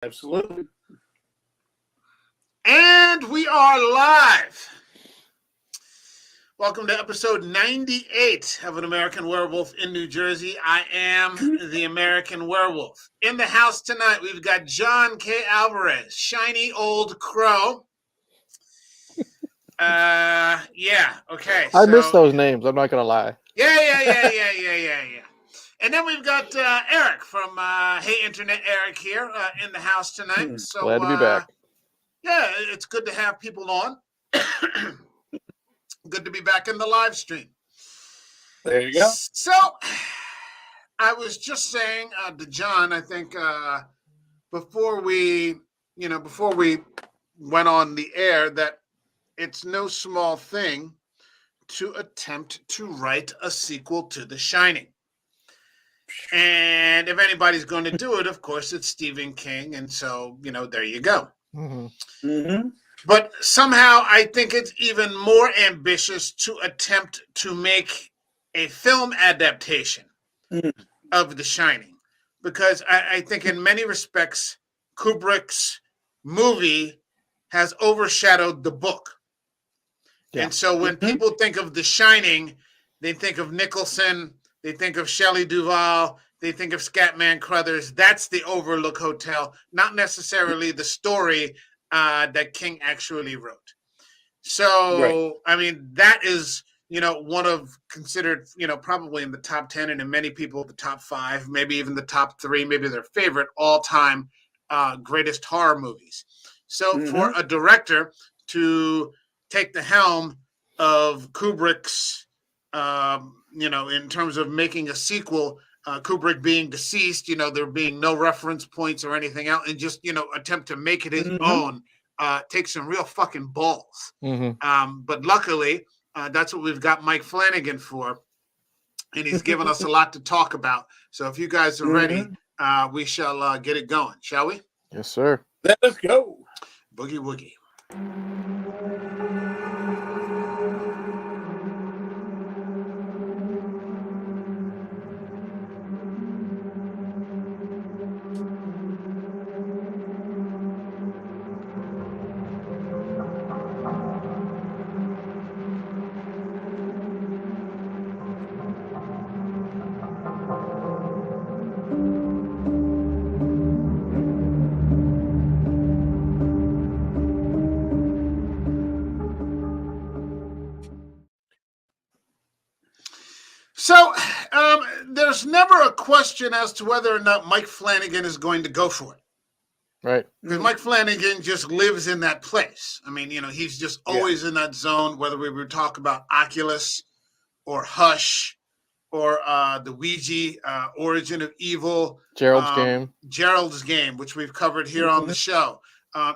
Absolutely. And we are live. Welcome to episode 98 of An American Werewolf in New Jersey. I am the American Werewolf. In the house tonight, we've got John K. Alvarez, Shiny Old Crow. Okay. I miss those names. I'm not gonna lie. Yeah. And then we've got Eric from Hey Internet Eric here in the house tonight. So glad to be back. Yeah, it's good to have people on. Good to be back in the live stream. There you go. So I was just saying to John, I think before we went on the air, that it's no small thing to attempt to write a sequel to The Shining. And if anybody's going to do it, of course, it's Stephen King. And so, there you go. Mm-hmm. Mm-hmm. But somehow I think it's even more ambitious to attempt to make a film adaptation of The Shining. Because I think in many respects, Kubrick's movie has overshadowed the book. Yeah. And so when people think of The Shining, they think of Nicholson, they think of Shelley Duvall, they think of Scatman Crothers. That's the Overlook Hotel, not necessarily the story that King actually wrote. So, right. I mean, that is, one of considered, probably in the top 10 and in many people, the top 5, maybe even the top 3, maybe their favorite all-time greatest horror movies. So for a director to take the helm of Kubrick's, in terms of making a sequel, Kubrick being deceased, there being no reference points or anything else, and just, attempt to make it his own, takes some real fucking balls. But luckily, that's what we've got Mike Flanagan for, and he's given us a lot to talk about. So if you guys are ready, we shall get it going, shall we? Yes, sir. Let's go. Boogie woogie. So there's never a question as to whether or not Mike Flanagan is going to go for it. Right. Because Mike Flanagan just lives in that place. I mean, he's just always in that zone, whether we would talk about Oculus or Hush or the Ouija, Origin of Evil. Gerald's Game, which we've covered here on the show.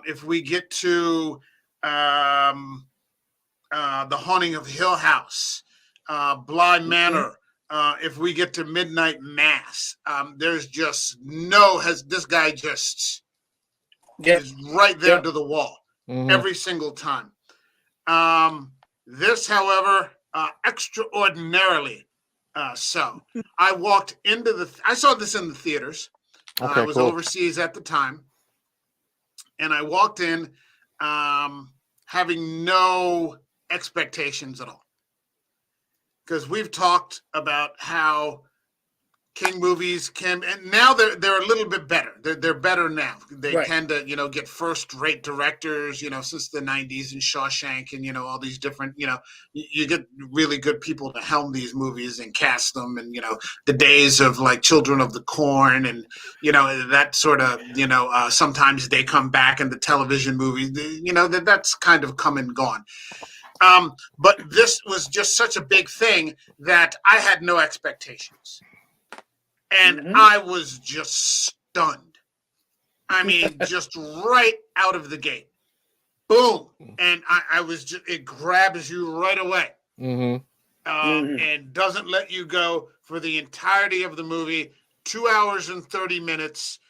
If we get to The Haunting of Hill House, Bly Manor, if we get to Midnight Mass, there's just this guy just is right there to the wall every single time. This, however, extraordinarily so. I walked into I saw this in the theaters. I was overseas at the time, and I walked in having no expectations at all. Because we've talked about how King movies can, and now they're a little bit better. They're better now. They tend to, get first-rate directors, since the 90s and Shawshank and, all these different, you get really good people to helm these movies and cast them, and, the days of like Children of the Corn and, that sort of, sometimes they come back in the television movies, that's kind of come and gone. But this was just such a big thing that I had no expectations. And I was just stunned. I mean, just right out of the gate. Boom. And I was just, it grabs you right away. And doesn't let you go for the entirety of the movie. 2 hours and 30 minutes.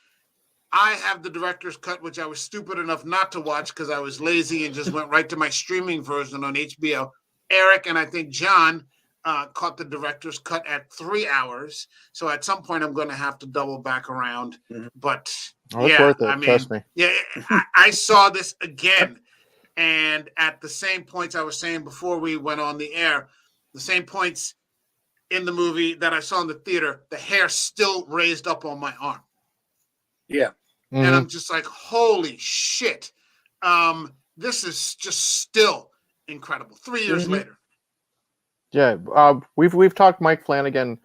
I have the director's cut, which I was stupid enough not to watch because I was lazy and just went right to my streaming version on HBO. Eric and I think John caught the director's cut at 3 hours. So at some point, I'm going to have to double back around. But Oh, it's worth it. Trust me. Yeah, I saw this again, and at the same points I was saying before we went on the air, the same points in the movie that I saw in the theater, the hair still raised up on my arm. Yeah. And I'm just like, holy shit. This is just still incredible. 3 years later. Yeah, we've talked Mike Flanagan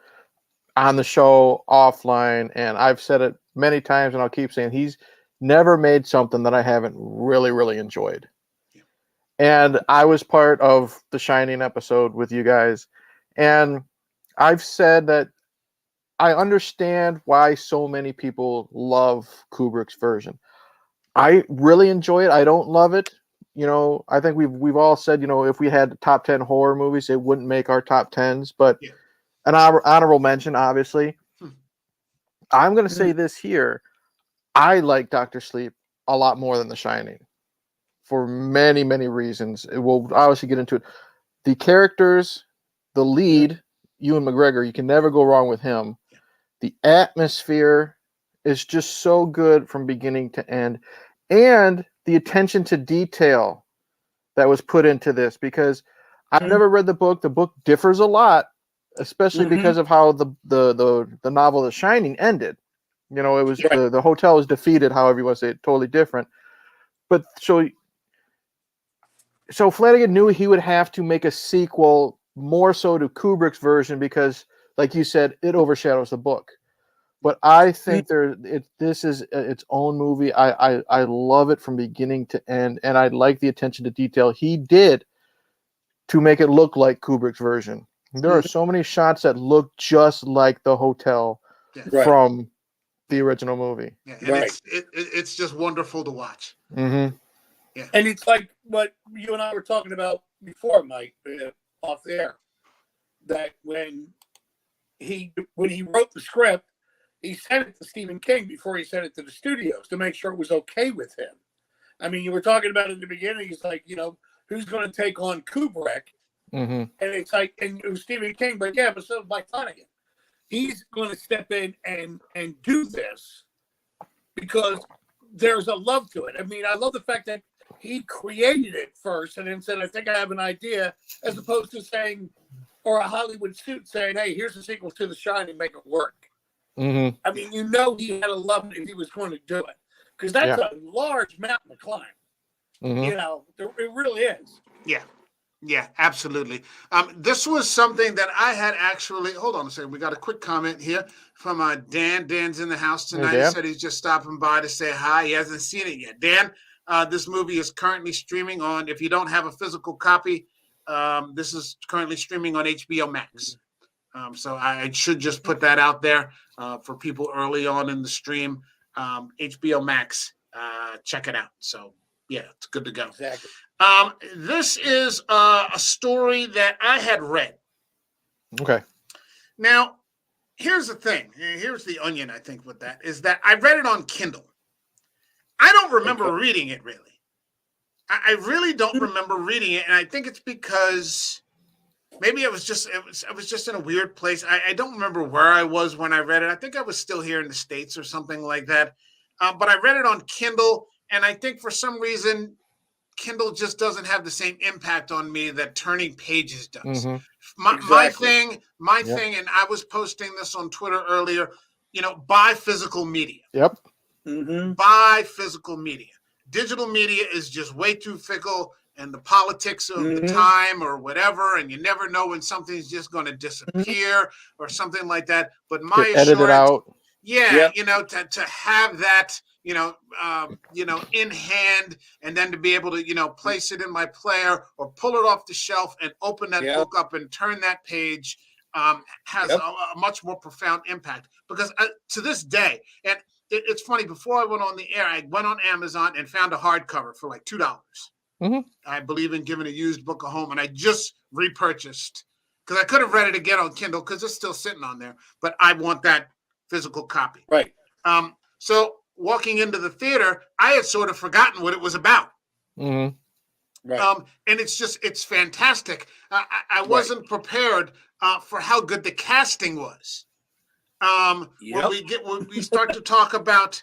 on the show offline, and I've said it many times, and I'll keep saying he's never made something that I haven't really enjoyed. Yeah. And I was part of the Shining episode with you guys, and I've said that I understand why so many people love Kubrick's version. I really enjoy it. I don't love it. You know, I think we've all said, you know, if we had top 10 horror movies, it wouldn't make our top 10s, but an honorable mention, obviously. I'm going to say this here. I like Dr. Sleep a lot more than The Shining for many reasons. We'll obviously get into it. The characters, the lead, Ewan McGregor, you can never go wrong with him. The atmosphere is just so good from beginning to end. And the attention to detail that was put into this, because I've never read the book. The book differs a lot, especially because of how the novel The Shining ended. You know, it was the hotel was defeated, however you want to say it, totally different. But so Flanagan knew he would have to make a sequel more so to Kubrick's version because, like you said, it overshadows the book. But I think this is its own movie. I love it from beginning to end, and I like the attention to detail he did to make it look like Kubrick's version. There are so many shots that look just like the hotel from the original movie. Yeah, and it's just wonderful to watch. Yeah, and it's like what you and I were talking about before, Mike, off the air, that when he wrote the script, he sent it to Stephen King before he sent it to the studios to make sure it was okay with him. I mean, you were talking about in the beginning, he's like, you know, who's going to take on Kubrick? And it's like, and it was Stephen King, but so is Mike Flanagan. He's going to step in and do this because there's a love to it. I mean, I love the fact that he created it first and then said, I think I have an idea, as opposed to saying, or a Hollywood suit saying, hey, here's a sequel to The Shining, make it work. I mean, you know, he had to love it if he was going to do it, because that's a large mountain to climb. You know, it really is. Yeah, absolutely. This was something that I had actually. Hold on a second. We got a quick comment here from Dan. Dan's in the house tonight. He said he's just stopping by to say hi. He hasn't seen it yet. Dan, this movie is currently streaming on. If you don't have a physical copy, this is currently streaming on HBO Max. So I should just put that out there for people early on in the stream. HBO Max, check it out. So yeah, it's good to go. Exactly. This is a story that I had read. Okay. Now, here's the thing. Here's the onion, I think, with that, is that I read it on Kindle. I don't remember reading it, really. I really don't remember reading it, and I think it's because maybe I was just in a weird place. I don't remember where I was when I read it. I think I was still here in the States or something like that. But I read it on Kindle, and I think for some reason, Kindle just doesn't have the same impact on me that Turning Pages does. My thing, and I was posting this on Twitter earlier, you know, buy physical media. Buy physical media. Digital media is just way too fickle, and the politics of the time or whatever, and you never know when something's just going to disappear or something like that. But my assurance, edit it out. You know, to have that, you know, in hand, and then to be able to, you know, place it in my player or pull it off the shelf and open that book up and turn that page has a much more profound impact. Because to this day, and it's funny, before I went on the air, I went on Amazon and found a hardcover for like $2. I believe in giving a used book a home, and I just repurchased, because I could have read it again on Kindle because it's still sitting on there, but I want that physical copy. Right. So walking into the theater, I had sort of forgotten what it was about. Right. And it's fantastic. I wasn't prepared for how good the casting was. When we start to talk about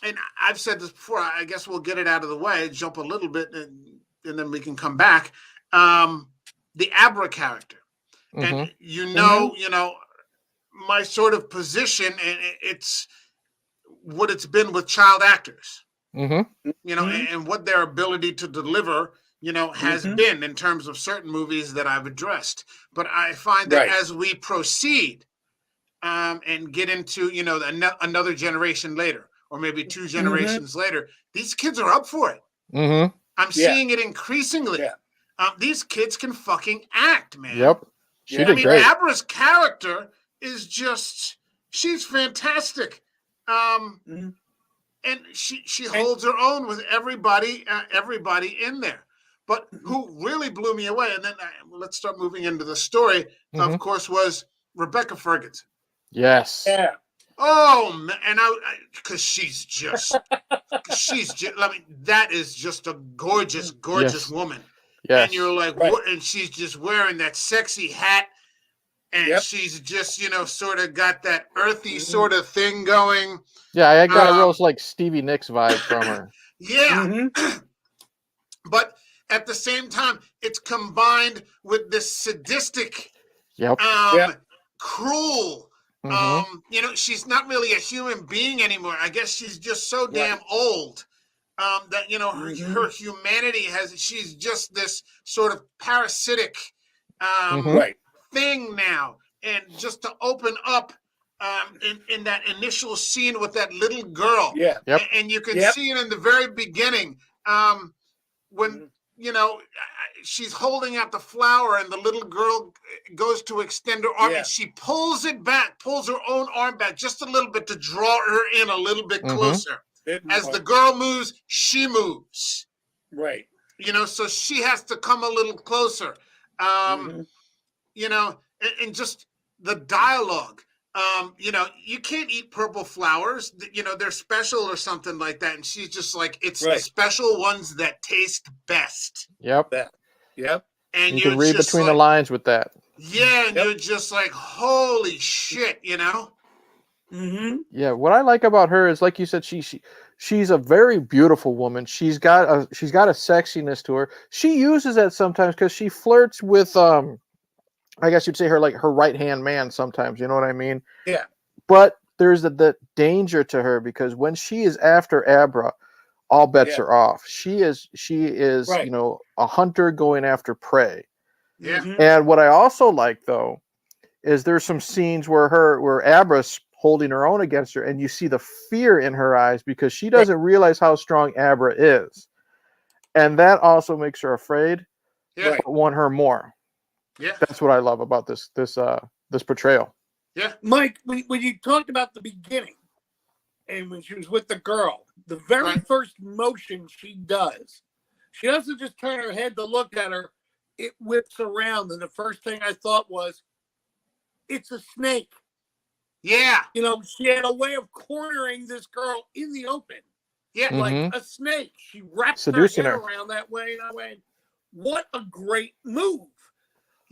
And I've said this before. I guess we'll get it out of the way, jump a little bit, and then we can come back. The Abra character, and you know, my sort of position, and it's what it's been with child actors. And what their ability to deliver, has been in terms of certain movies that I've addressed. But I find that as we proceed and get into, another generation later, or maybe two generations later, these kids are up for it. I'm seeing it increasingly. These kids can fucking act, man. Yep. She did great. Abra's character is just, she's fantastic. And she holds her own with everybody in there. But who really blew me away, and then let's start moving into the story, of course, was Rebecca Ferguson. Yes. Yeah. Oh, man. And because she's just, that is just a gorgeous, gorgeous woman. Yes. And you're like, what? And she's just wearing that sexy hat. And she's just, sort of got that earthy sort of thing going. Yeah, I got a real like Stevie Nicks vibe from her. Yeah. But at the same time, it's combined with this sadistic, cruel, she's not really a human being anymore. I guess she's just so damn old that, her humanity she's just this sort of parasitic thing now. And just to open up in that initial scene with that little girl. And you can see it in the very beginning when, she's holding out the flower and the little girl goes to extend her arm and she pulls it back, pulls her own arm back just a little bit to draw her in a little bit closer. As the girl moves, she moves. Right. So she has to come a little closer. And just the dialogue. You can't eat purple flowers. They're special or something like that. And she's just like, it's the special ones that taste best. Yep. And you can read between the lines with that. Yeah, and you're just like, holy shit, Yeah, what I like about her is, like you said, she's a very beautiful woman. She's got a sexiness to her. She uses that sometimes because she flirts with I guess you'd say her right-hand man sometimes, you know what I mean? Yeah. But there's the danger to her because when she is after Abra, all bets are off. She is a hunter going after prey. Yeah. And what I also like though is there's some scenes where Abra's holding her own against her, and you see the fear in her eyes because she doesn't realize how strong Abra is. And that also makes her afraid, but want her more. Yeah, that's what I love about this portrayal. Yeah, Mike, when you talked about the beginning, and when she was with the girl, the very first motion she does, she doesn't just turn her head to look at her; it whips around, and the first thing I thought was, "It's a snake." Yeah, she had a way of cornering this girl in the open. Yeah, like a snake. She wrapped Seducing her head her around that way, and I went, "What a great move!"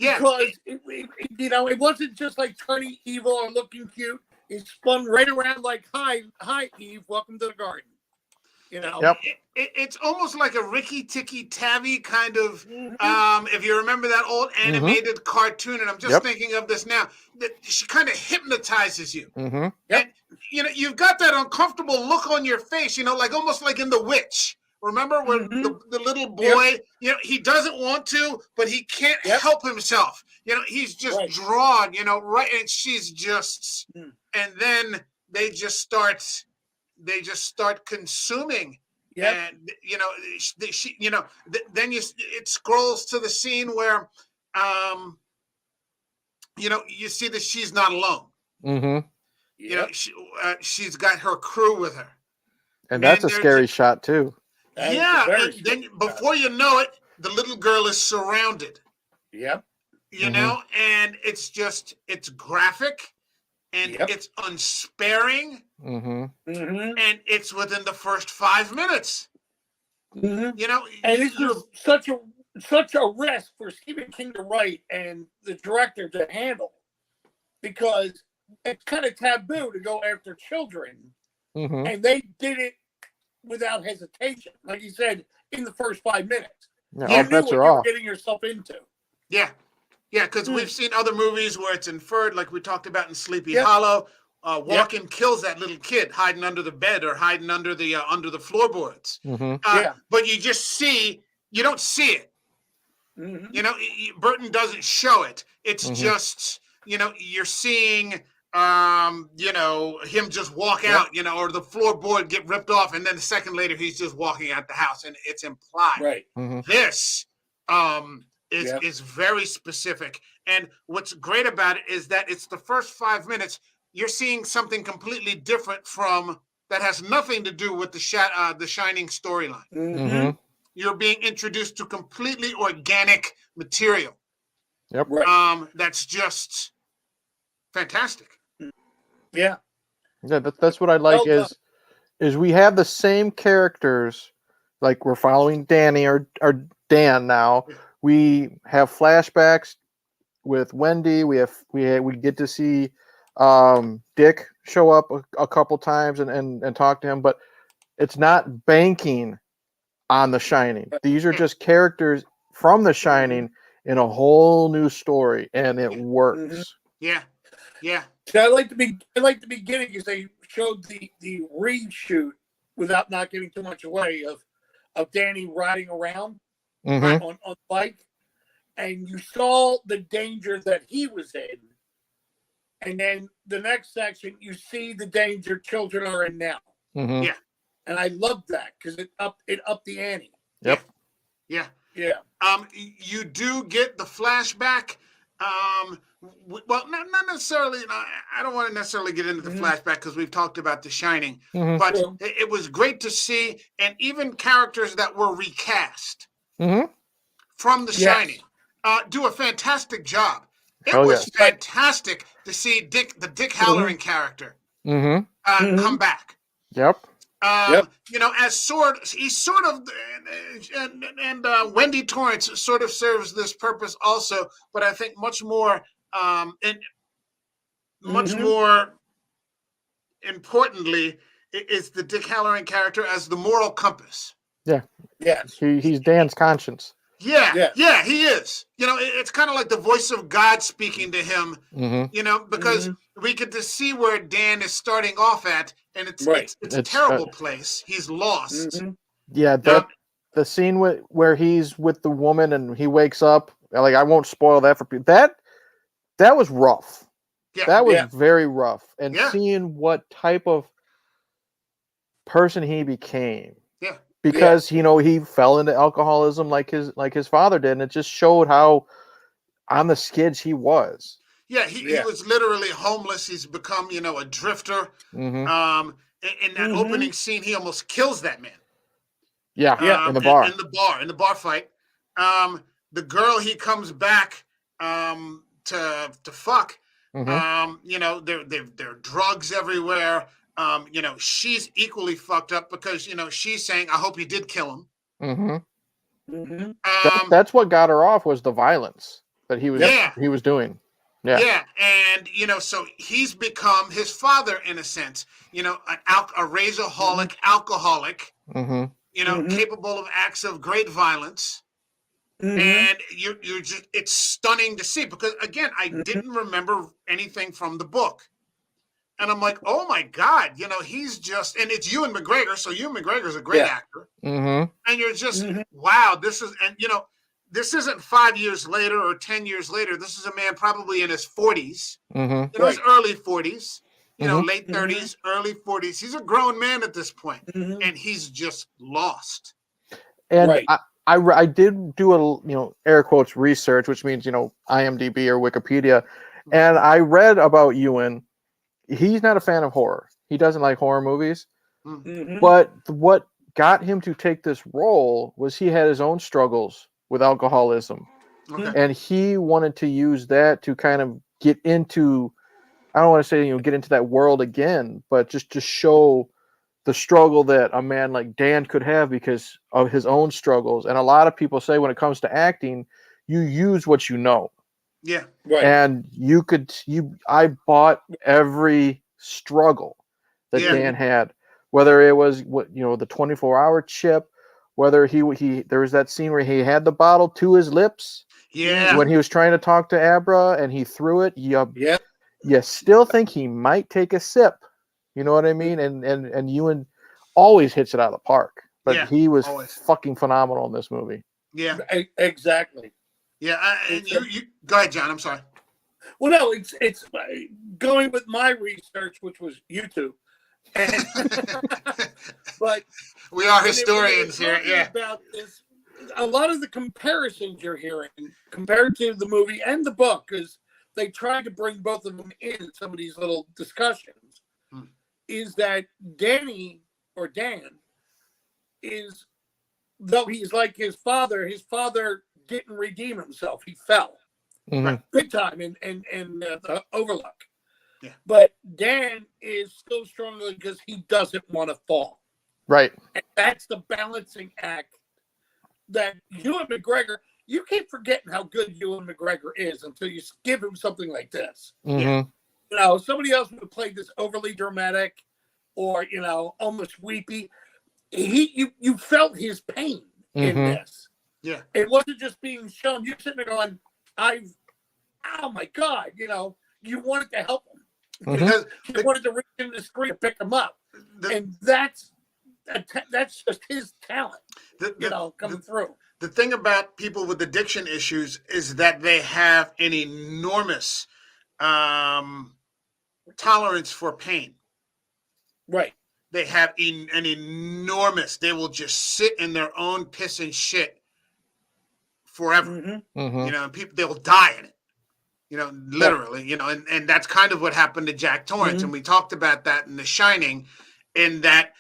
Yeah, because it wasn't just like turning evil or looking cute. It spun right around like, "Hi, Eve, welcome to the garden." Yep. It's almost like a Ricky Tikki Tavi kind of. If you remember that old animated cartoon, and I'm just thinking of this now, that she kind of hypnotizes you. And you've got that uncomfortable look on your face. Like almost like in The Witch. Remember when the little boy, he doesn't want to, but he can't help himself. He's just drawn, right. And she's just, and then they just start consuming. And, then it scrolls to the scene where, you see that she's not alone. She's got her crew with her. And that's a scary shot too. And then before you know it, the little girl is surrounded. Yep. And it's graphic and it's unsparing. And it's within the first 5 minutes. And this is such a risk for Stephen King to write and the director to handle, because it's kind of taboo to go after children, Mm-hmm. and they did it without hesitation. Like you said, in the first 5 minutes, Yeah, you all knew bets what are you were off. getting yourself into. Yeah, yeah, because we've seen other movies where it's inferred, like we talked about in Sleepy Yep. Hollow. Walken kills that little kid hiding under the bed or hiding under the floorboards. Mm-hmm. But you just see, you don't see it. Mm-hmm. You know, Burton doesn't show it. It's Mhm. just, you know, you're seeing, you know, him just walk Yep. out, you know, or the floorboard get ripped off, and then a second later he's just walking out the house, and it's implied. Right. Mm-hmm. This is Yep. is very specific, and what's great about it is that it's the first 5 minutes you're seeing something completely different from that has nothing to do with the Shining storyline. Mm-hmm. Mm-hmm. You're being introduced to completely organic material. Yep. Right. That's just fantastic. Yeah. Yeah, that's what I like Well done. is we have the same characters, like we're following Danny or Dan now. We have flashbacks with Wendy. We get to see Dick show up a couple times and talk to him, but it's not banking on The Shining. These are just characters from The Shining in a whole new story, and it works. Mm-hmm. Yeah, yeah. So I like the beginning because they showed the reshoot without not giving too much away of Danny riding around Mm-hmm. on the bike, and you saw the danger that he was in, and then the next section you see the danger children are in now. Mm-hmm. Yeah. And I love that because it upped the ante. Yep. Yeah. Yeah. You do get the flashback. Well, not necessarily. I don't want to necessarily get into the flashback because we've talked about The Shining, Mm-hmm. but True. it was great to see, and even characters that were recast Mm-hmm. from The Yes. Shining do a fantastic job. It Oh, was yes. fantastic to see the Dick Halloran character Mm-hmm. come back. Yep. You know, he's sort of, and Wendy Torrance sort of serves this purpose also, but I think much more, and much more importantly, is the Dick Halloran character as the moral compass. Yeah. Yes. He's Dan's conscience. Yeah, he is. You know, it's kind of like the voice of God speaking to him. Mm-hmm. You know, because we get to see where Dan is starting off at, and it's a terrible place. He's lost. Yeah, the scene where he's with the woman and he wakes up. Like, I won't spoil that for people. That was rough. Yeah, that was very rough. And Yeah. seeing what type of person he became. Yeah. Because he fell into alcoholism like his father did, and it just showed how on the skids he was. Yeah, he was literally homeless. He's become, a drifter. Mm-hmm. In that opening scene, he almost kills that man. Yeah, in the bar. In the bar fight. The girl he comes back to fuck. Mm-hmm. There are drugs everywhere. She's equally fucked up because she's saying, "I hope you did kill him." Mm-hmm. That's what got her off, was the violence that he was doing. Yeah, and so he's become his father in a sense. A rageaholic alcoholic. Capable of acts of great violence. And you're just, it's stunning to see, because again, I didn't remember anything from the book. And I'm like, oh my God, he's just, and it's Ewan McGregor. So Ewan McGregor's a great actor. And you're just, wow, this isn't 5 years later or 10 years later. This is a man probably in his 40s, his early 40s, late 30s, early 40s. He's a grown man at this point, and he's just lost. And I did do a, air quotes research, which means, IMDb or Wikipedia. And I read about Ewan. He's not a fan of horror. He doesn't like horror movies. But what got him to take this role was he had his own struggles with alcoholism. And he wanted to use that to kind of get into, I don't want to say, get into that world again, but just to show the struggle that a man like Dan could have because of his own struggles. And a lot of people say when it comes to acting, you use what you know. Yeah. Right. And I bought every struggle that Yeah. Dan had, whether it was the 24-hour chip, whether he there was that scene where he had the bottle to his lips Yeah. when he was trying to talk to Abra and he threw it. Yep. You still think he might take a sip, you know what I mean? And Ewan always hits it out of the park, but Yeah, he was always. fucking phenomenal in this movie. Yeah. Exactly. Yeah. And you go ahead, John. I'm sorry. Well, no, it's going with my research, which was YouTube, and but we are when historians they were here. talking Yeah. about this, a lot of the comparisons you're hearing compared to the movie and the book, because they tried to bring both of them in some of these little discussions, is that Dan is, though he's like his father didn't redeem himself. He fell big time in the Overlook. Yeah. But Dan is still stronger because he doesn't want to fall. Right. And that's the balancing act that Ewan McGregor, you keep forgetting how good Ewan McGregor is until you give him something like this. Yeah. Somebody else would have played this overly dramatic or, almost weepy. You felt his pain in this. Yeah. It wasn't just being shown. You're sitting there going, oh my God, you wanted to help him. Because you wanted to reach in the screen and pick him up. And that's just his talent, coming through. The thing about people with addiction issues is that they have an enormous tolerance for pain. Right. They have an enormous, they will just sit in their own piss and shit forever. People, they'll die in it. Literally, and that's kind of what happened to Jack Torrance. And we talked about that in The Shining, in that,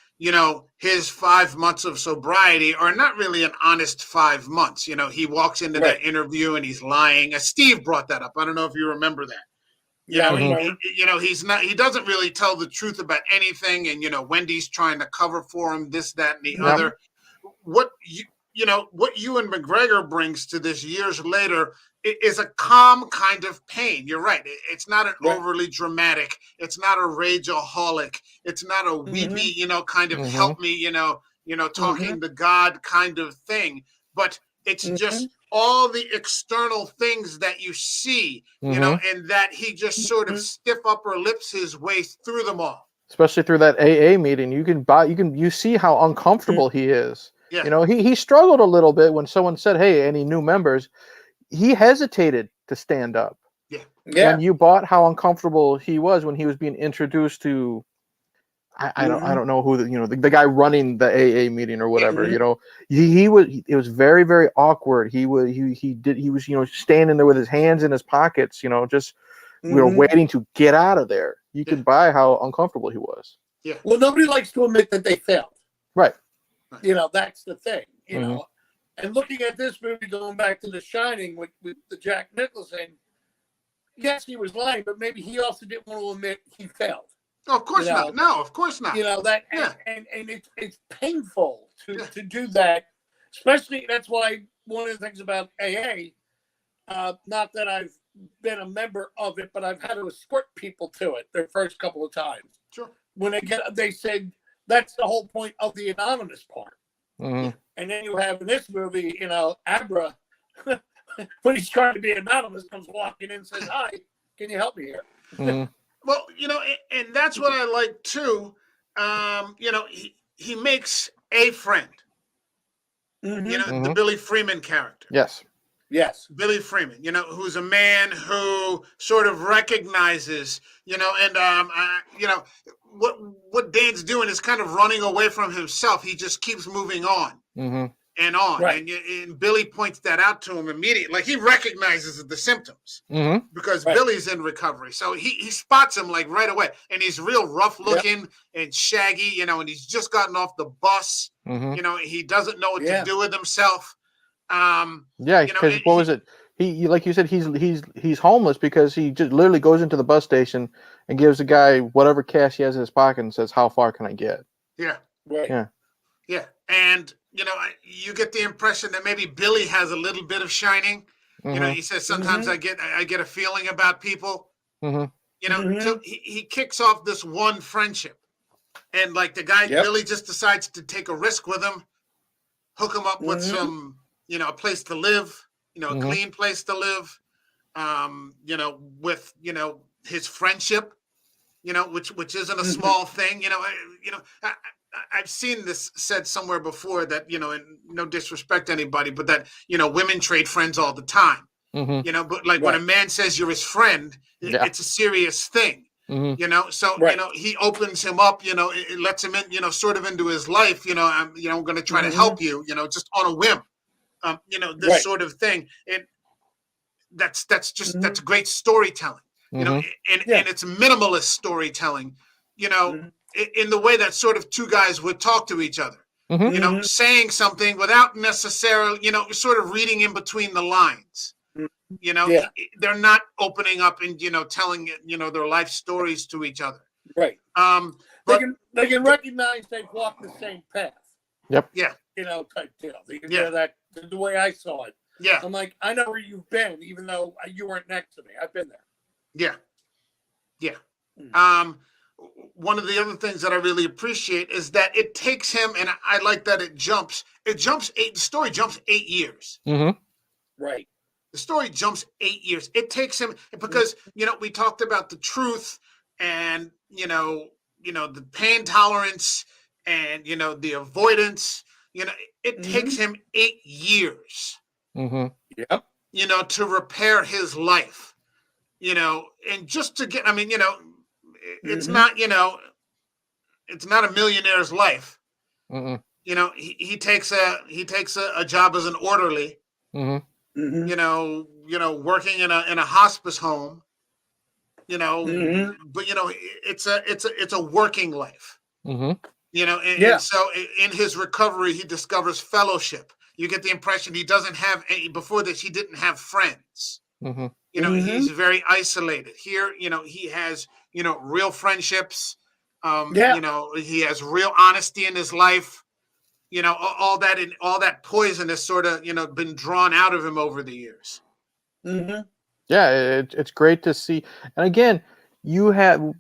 his 5 months of sobriety are not really an honest 5 months. He walks into that interview and he's lying. Steve brought that up. I don't know if you remember that. He doesn't really tell the truth about anything. And, Wendy's trying to cover for him, this, that, and the other. What Ewan McGregor brings to this years later is a calm kind of pain. You're right. It's not an overly dramatic. It's not a rageaholic. It's not a weepy, kind of help me, talking to God kind of thing. But it's just all the external things that you see, and that he just sort of stiff upper lips his way through them all. Especially through that AA meeting, you see how uncomfortable he is. Yeah. He struggled a little bit when someone said, "Hey, any new members?" He hesitated to stand up. Yeah. And you bought how uncomfortable he was when he was being introduced to, I don't know who the guy running the AA meeting or whatever. It was very, very awkward. He was standing there with his hands in his pockets. Waiting to get out of there. You could buy how uncomfortable he was. Yeah. Well, nobody likes to admit that they failed. Right. That's the thing. And looking at this movie, going back to The Shining with the Jack Nicholson, yes, he was lying, but maybe he also didn't want to admit he failed. Oh, of course not. No, of course not. And it's painful to do that. Especially, that's why one of the things about AA, not that I've been a member of it, but I've had to escort people to it their first couple of times. Sure. When they said that's the whole point of the anonymous part. And then you have in this movie, Abra, when he's trying to be anonymous, comes walking in and says, "Hi, can you help me here?" Well, and that's what I like too. He makes a friend. The Billy Freeman character. Yes. Billy Freeman, who's a man who sort of recognizes, what Dan's doing is kind of running away from himself. He just keeps moving on and on. Right. And Billy points that out to him immediately. Like, he recognizes the symptoms because Billy's in recovery. So he spots him like right away. And he's real rough looking and shaggy, and he's just gotten off the bus. He doesn't know what to do with himself. Because what was it? He like you said, he's homeless because he just literally goes into the bus station and gives the guy whatever cash he has in his pocket and says, "How far can I get?" Yeah. Right. Yeah. And you get the impression that maybe Billy has a little bit of Shining, You know, he says sometimes I get a feeling about people. You know, so he kicks off this one friendship, and like the guy Billy just decides to take a risk with him, hook him up with some, you know, a place to live, you know, a clean place to live, you know, with, you know, his friendship, you know, which isn't a small thing, you know. I've seen this said somewhere before that, you know, and no disrespect to anybody, but that, you know, women trade friends all the time, you know, but like when a man says you're his friend, it's a serious thing, you know. So, you know, he opens him up, you know, it lets him in, you know, sort of into his life, you know, I'm going to try to help you, you know, just on a whim, you know, this sort of thing. And that's great storytelling, you know, and it's minimalist storytelling, you know, in the way that sort of two guys would talk to each other, you know, saying something without necessarily, you know, sort of reading in between the lines, you know. They're not opening up and, you know, telling, you know, their life stories to each other. Right. But they can recognize they've walked the same path. Yep. Yeah. You know, type deal. That the way I saw it. Yeah. I'm like, I know where you've been, even though you weren't next to me. I've been there. Yeah. Yeah. One of the other things that I really appreciate is that it takes him, and I like that the story jumps 8 years. Right. The story jumps 8 years. It takes him, because, you know, we talked about the truth and, you know, the pain tolerance and, you know, the avoidance, you know, it takes him 8 years, Yep. you know, to repair his life, you know, and just to get, I mean, you know, it's not, you know, it's not a millionaire's life. You know, he takes a job as an orderly, you know, working in a hospice home, you know, but, you know, it's a working life, you know, and so in his recovery, he discovers fellowship. You get the impression he doesn't have any, before this, he didn't have friends. You know, he's very isolated. Here, you know, he has, you know, real friendships. You know, he has real honesty in his life. You know, all that poison has sort of, you know, been drawn out of him over the years. Yeah, it's great to see. And again,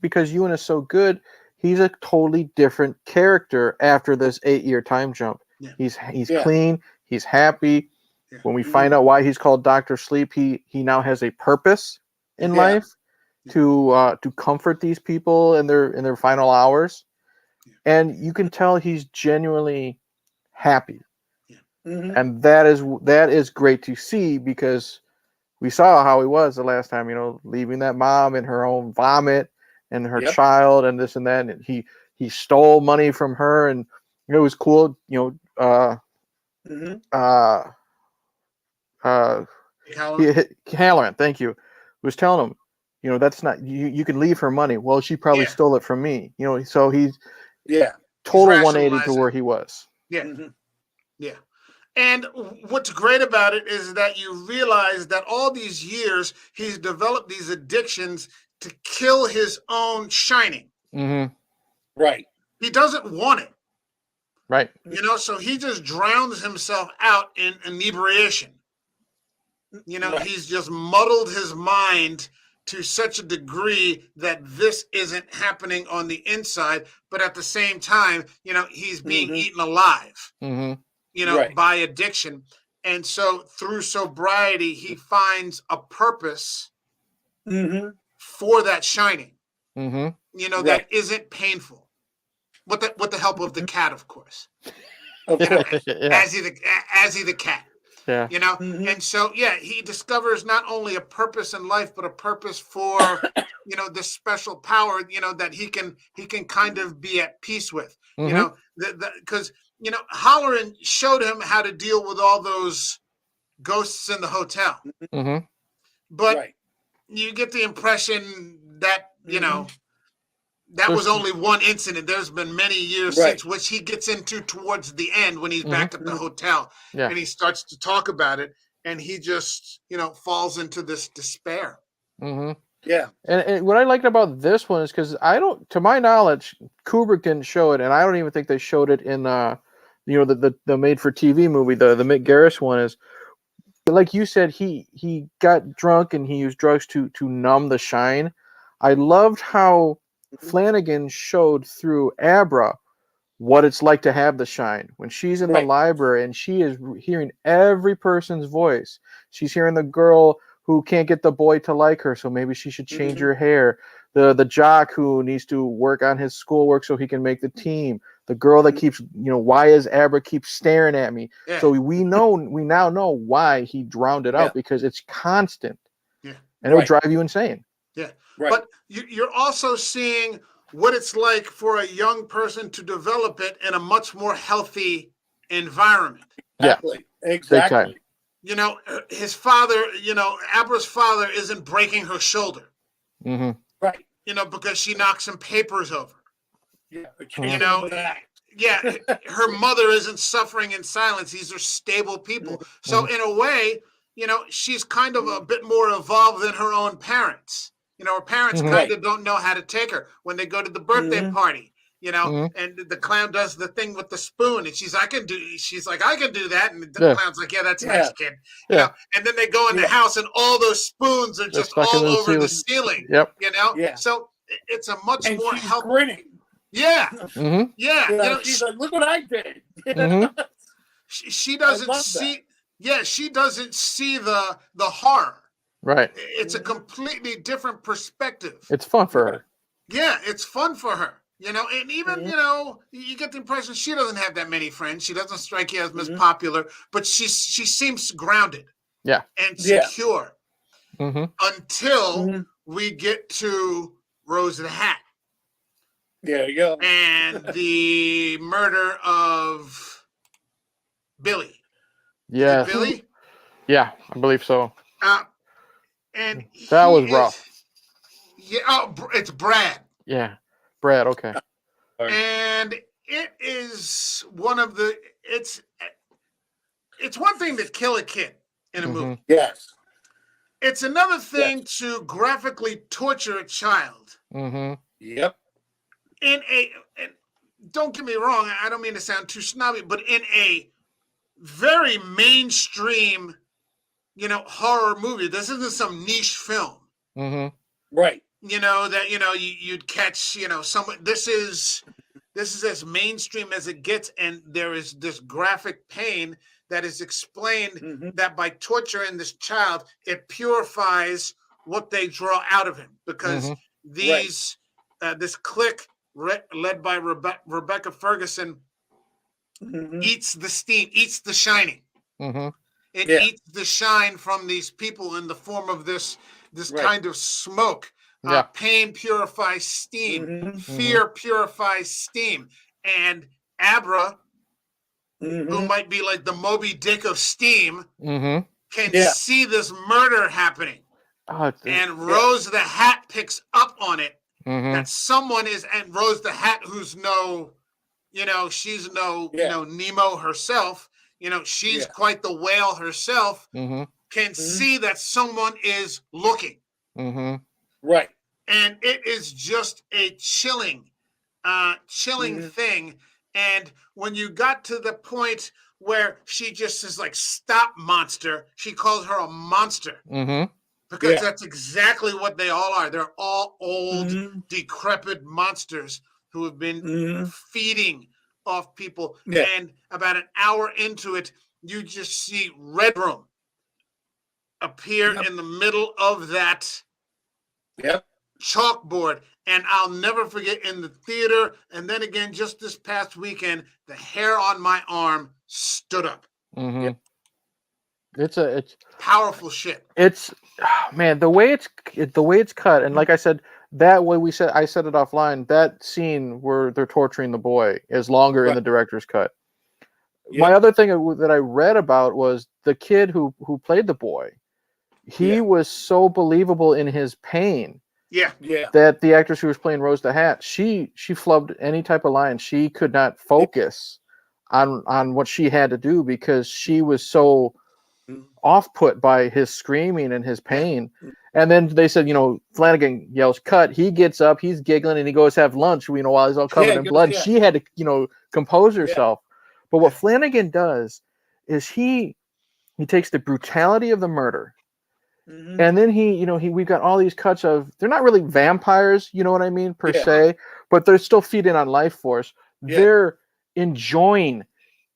because Ewan is so good, he's a totally different character after this 8-year time jump. Yeah. He's clean. He's happy. Yeah. When we find out why he's called Dr. Sleep, he now has a purpose in life to comfort these people in their final hours. And you can tell he's genuinely happy. And that is great to see, because we saw how he was the last time, you know, leaving that mom in her own vomit and her child and this and that. And he stole money from her, and it was cool, you know, Halloran, thank you, was telling him, you know, that's not, you can leave her money. Well, she probably stole it from me, you know, so he's total 180 to where he was. Yeah. And what's great about it is that you realize that all these years he's developed these addictions to kill his own shining. Right. He doesn't want it. Right. You know, so he just drowns himself out in inebriation. You know, he's just muddled his mind to such a degree that this isn't happening on the inside, but at the same time, you know, he's being eaten alive, you know, by addiction. And so through sobriety, he finds a purpose for that shining, you know, that isn't painful. With the help of the cat, of course. You know, as he the cat. Yeah. You know, and so he discovers not only a purpose in life, but a purpose for, you know, this special power, you know, that he can kind of be at peace with. You know, because you know, Halloran showed him how to deal with all those ghosts in the hotel. But you get the impression that, you know, that was only one incident. There's been many years since, which he gets into towards the end when he's back at the hotel and he starts to talk about it, and he just, you know, falls into this despair. Yeah. And what I liked about this one is because to my knowledge, Kubrick didn't show it, and I don't even think they showed it in, you know, the made for TV movie, the Mick Garris one, is like you said, he got drunk and he used drugs to numb the shine. I loved how Flanagan showed through Abra what it's like to have the shine. When she's in the library and she is hearing every person's voice, she's hearing the girl who can't get the boy to like her, so maybe she should change her hair. The jock who needs to work on his schoolwork so he can make the team. The girl that keeps, why is Abra keeps staring at me? Yeah. So we now know why he drowned it out, because it's constant. Yeah. And it would drive you insane. Yeah. But you're also seeing what it's like for a young person to develop it in a much more healthy environment. Exactly. His father, Abra's father isn't breaking her shoulder. Mm-hmm. Right. Because she knocks some papers over. Yeah. Her mother isn't suffering in silence. These are stable people. So in a way, she's kind of a bit more evolved than her own parents. Her parents kind of don't know how to take her when they go to the birthday party, and the clown does the thing with the spoon and she's like, I can do that. And the clown's like, yeah, that's nice, kid. And then they go in the house and all those spoons are just all over the ceiling, So it's a much more healthy. Grinning. Yeah. Mm-hmm. Yeah. She's like, look what I did. She doesn't see. Yeah. She doesn't see the horror. Right. It's a completely different perspective. It's fun for her. Yeah, it's fun for her. And even, you get the impression she doesn't have that many friends. She doesn't strike you as popular, but she seems grounded. Yeah. And secure. Mm-hmm. Until we get to Rose the Hat. There you go. And the murder of Billy. Yeah. Billy? Yeah, I believe so. And that was rough. Yeah, it's Brad. Yeah, Brad. Okay. And it is one of the. It's one thing to kill a kid in a movie. Yes. It's another thing to graphically torture a child. Mm-hmm. Yep. And don't get me wrong, I don't mean to sound too snobby, but in a very mainstream, horror movie. This isn't some niche film. Mm-hmm. Right. You'd catch, someone. This is as mainstream as it gets, and there is this graphic pain that is explained that by torturing this child, it purifies what they draw out of him, because this clique led by Rebecca Ferguson eats the steam, eats the shining. It eats the shine from these people in the form of this kind of smoke. Pain purifies steam. Fear purifies steam. And Abra, who might be like the Moby Dick of steam, can see this murder happening. And Rose the Hat picks up on it. That someone is, and Rose the Hat, who's she's no Nemo herself. She's quite the whale herself. Can see that someone is looking. Right. And it is just a chilling thing. And when you got to the point where she just is like, stop, monster, she calls her a monster. Because that's exactly what they all are. They're all old, decrepit monsters who have been feeding off people. And about an hour into it, you just see Red Room appear in the middle of that chalkboard. And I'll never forget, in the theater, and then again just this past weekend, the hair on my arm stood up. It's powerful shit. It's man, the way it's cut, and like I said, that way I said it offline. That scene where they're torturing the boy is longer in the director's cut. My other thing that I read about was the kid who played the boy. He was so believable in his pain. That the actress who was playing Rose the Hat, she flubbed any type of line. She could not focus on what she had to do because she was so off-put by his screaming and his pain. And then they said, Flanagan yells cut. He gets up, he's giggling, and he goes have lunch. While he's all covered in blood. She had to compose herself. But what Flanagan does is he he takes the brutality of the murder, Mhm. and then we've got all these cuts of, they're not really vampires, you know what I mean, per se, but they're still feeding on life force. Yeah. They're enjoying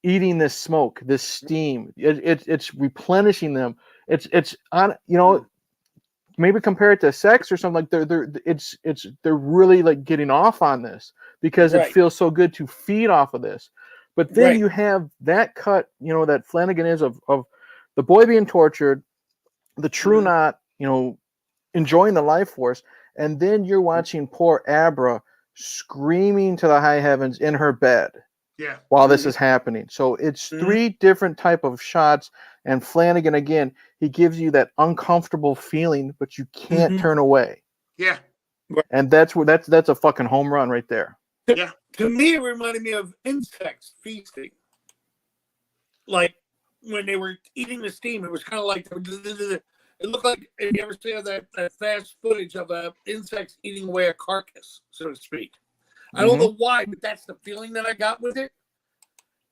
eating this smoke, this steam. It's replenishing them. It's on, maybe compare it to sex or something. Like they're really like getting off on this because it feels so good to feed off of this. But then you have that cut, that Flanagan is of the boy being tortured, the true not, enjoying the life force, and then you're watching poor Abra screaming to the high heavens in her bed. Yeah. While this is happening. So it's three different type of shots, and Flanagan, again, he gives you that uncomfortable feeling, but you can't turn away. Yeah. And that's a fucking home run right there. Yeah. To me, it reminded me of insects feasting. Like when they were eating the steam, it was kind of like it looked like, you ever see that fast footage of insects eating away a carcass, so to speak. I don't know why, but that's the feeling that I got with it.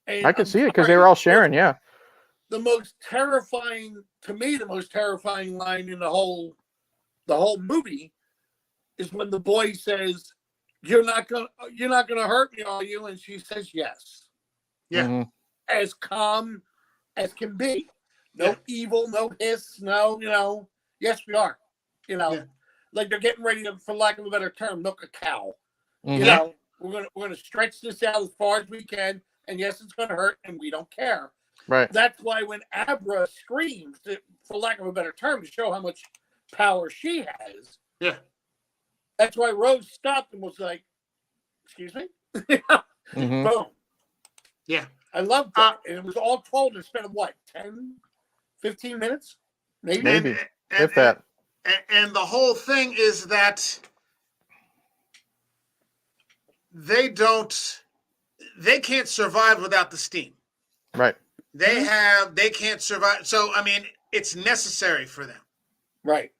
And I could see it because they were all sharing, yeah. The most terrifying line in the whole movie is when the boy says, "You're not gonna hurt me, are you?" And she says, "Yes." Yeah. As calm as can be. No evil, no hiss, no, yes, we are. Like they're getting ready to, for lack of a better term, milk a cow. We're gonna stretch this out as far as we can, and yes, it's gonna hurt, and we don't care. Right. That's why when Abra screams, for lack of a better term, to show how much power she has. Yeah. That's why Rose stopped and was like, "Excuse me." Boom. Yeah. I loved that. And it was all told in a span of what, 10, 15 minutes? Maybe. If that. And the whole thing is that they can't survive without the steam. Right. They can't survive. So, I mean, it's necessary for them. Right.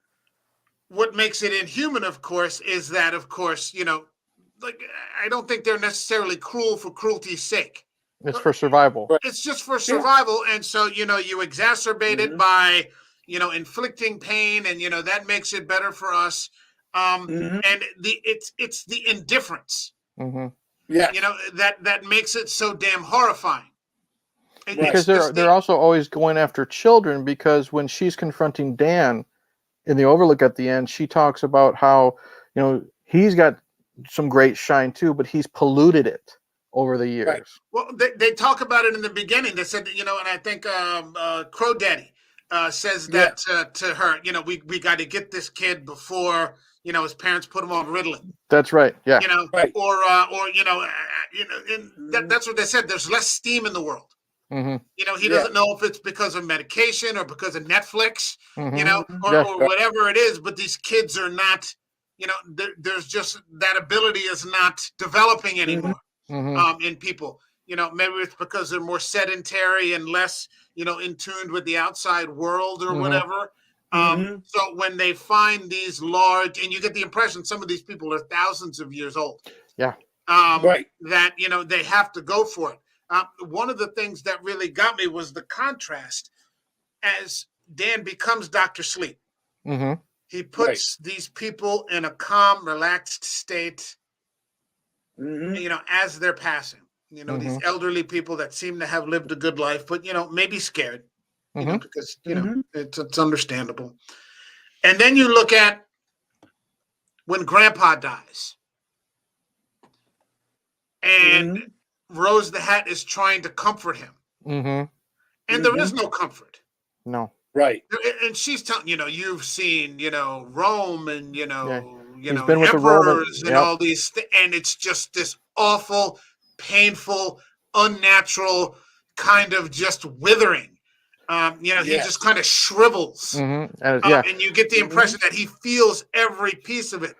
What makes it inhuman, of course, is that, of course, like, I don't think they're necessarily cruel for cruelty's sake. It's for survival. Right. It's just for survival. And so, you exacerbate it by, inflicting pain, and, that makes it better for us. And it's the indifference, that makes it so damn horrifying. Because they're also always going after children, because when she's confronting Dan in the Overlook at the end, she talks about how, he's got some great shine too, but he's polluted it over the years. Right. Well, they talk about it in the beginning. They said, and I think Crow Daddy says that to her, we got to get this kid before, his parents put him on Ritalin. That's right. Yeah. Right. Or that's what they said. There's less steam in the world. He doesn't know if it's because of medication or because of Netflix, or whatever it is. But these kids are not, there's just that ability is not developing anymore in people. Maybe it's because they're more sedentary and less, in tune with the outside world or whatever. So when they find these large, and you get the impression some of these people are thousands of years old. Yeah. That, they have to go for it. One of the things that really got me was the contrast as Dan becomes Dr. Sleep. He puts these people in a calm, relaxed state, as they're passing. These elderly people that seem to have lived a good life, but, maybe scared, because, it's understandable. And then you look at when Grandpa dies. And Rose the Hat is trying to comfort him. And there is no comfort. No. Right. And she's telling, you've seen, Rome and, He's been with the emperors and all these and it's just this awful, painful, unnatural kind of just withering. He just kind of shrivels. And you get the impression that he feels every piece of it,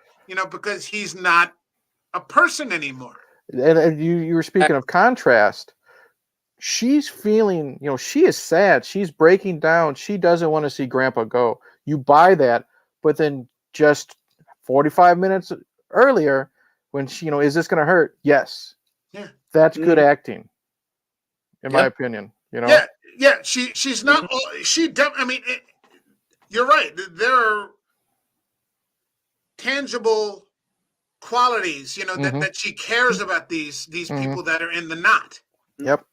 because he's not a person anymore. And you were speaking of contrast. She's feeling, she is sad. She's breaking down. She doesn't want to see Grandpa go. You buy that, but then just 45 minutes earlier, when she, is this going to hurt? Yes. Yeah. That's good acting, in my opinion. Yeah, Yeah, she's not. I mean, you're right. There are tangible qualities, that she cares about these people that are in the knot. Yep.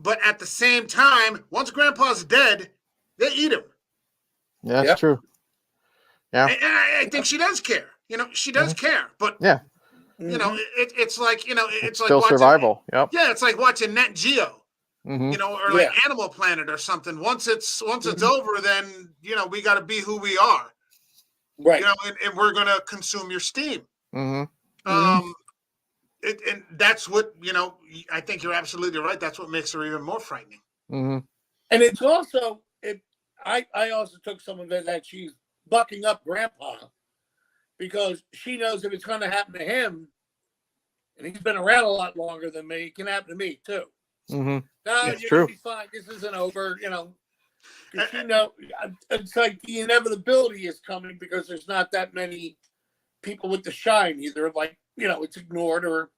But at the same time, once Grandpa's dead, they eat him. Yeah, that's true. Yeah, and I think she does care. She does care, but yeah, it's like it's like still watching, survival. Yep. Yeah, it's like watching Nat Geo. Mm-hmm. Or like Animal Planet or something. Once it's over, then we got to be who we are, right? And we're gonna consume your steam. Mm-hmm. And that's what I think you're absolutely right. That's what makes her even more frightening. Mm-hmm. And it's also I also took some of it that she's bucking up Grandpa because she knows if it's going to happen to him, and he's been around a lot longer than me, it can happen to me too. Mm-hmm. No, It's you're true. gonna be fine. This isn't over. Because it's like the inevitability is coming because there's not that many people with the shine. Either like it's ignored or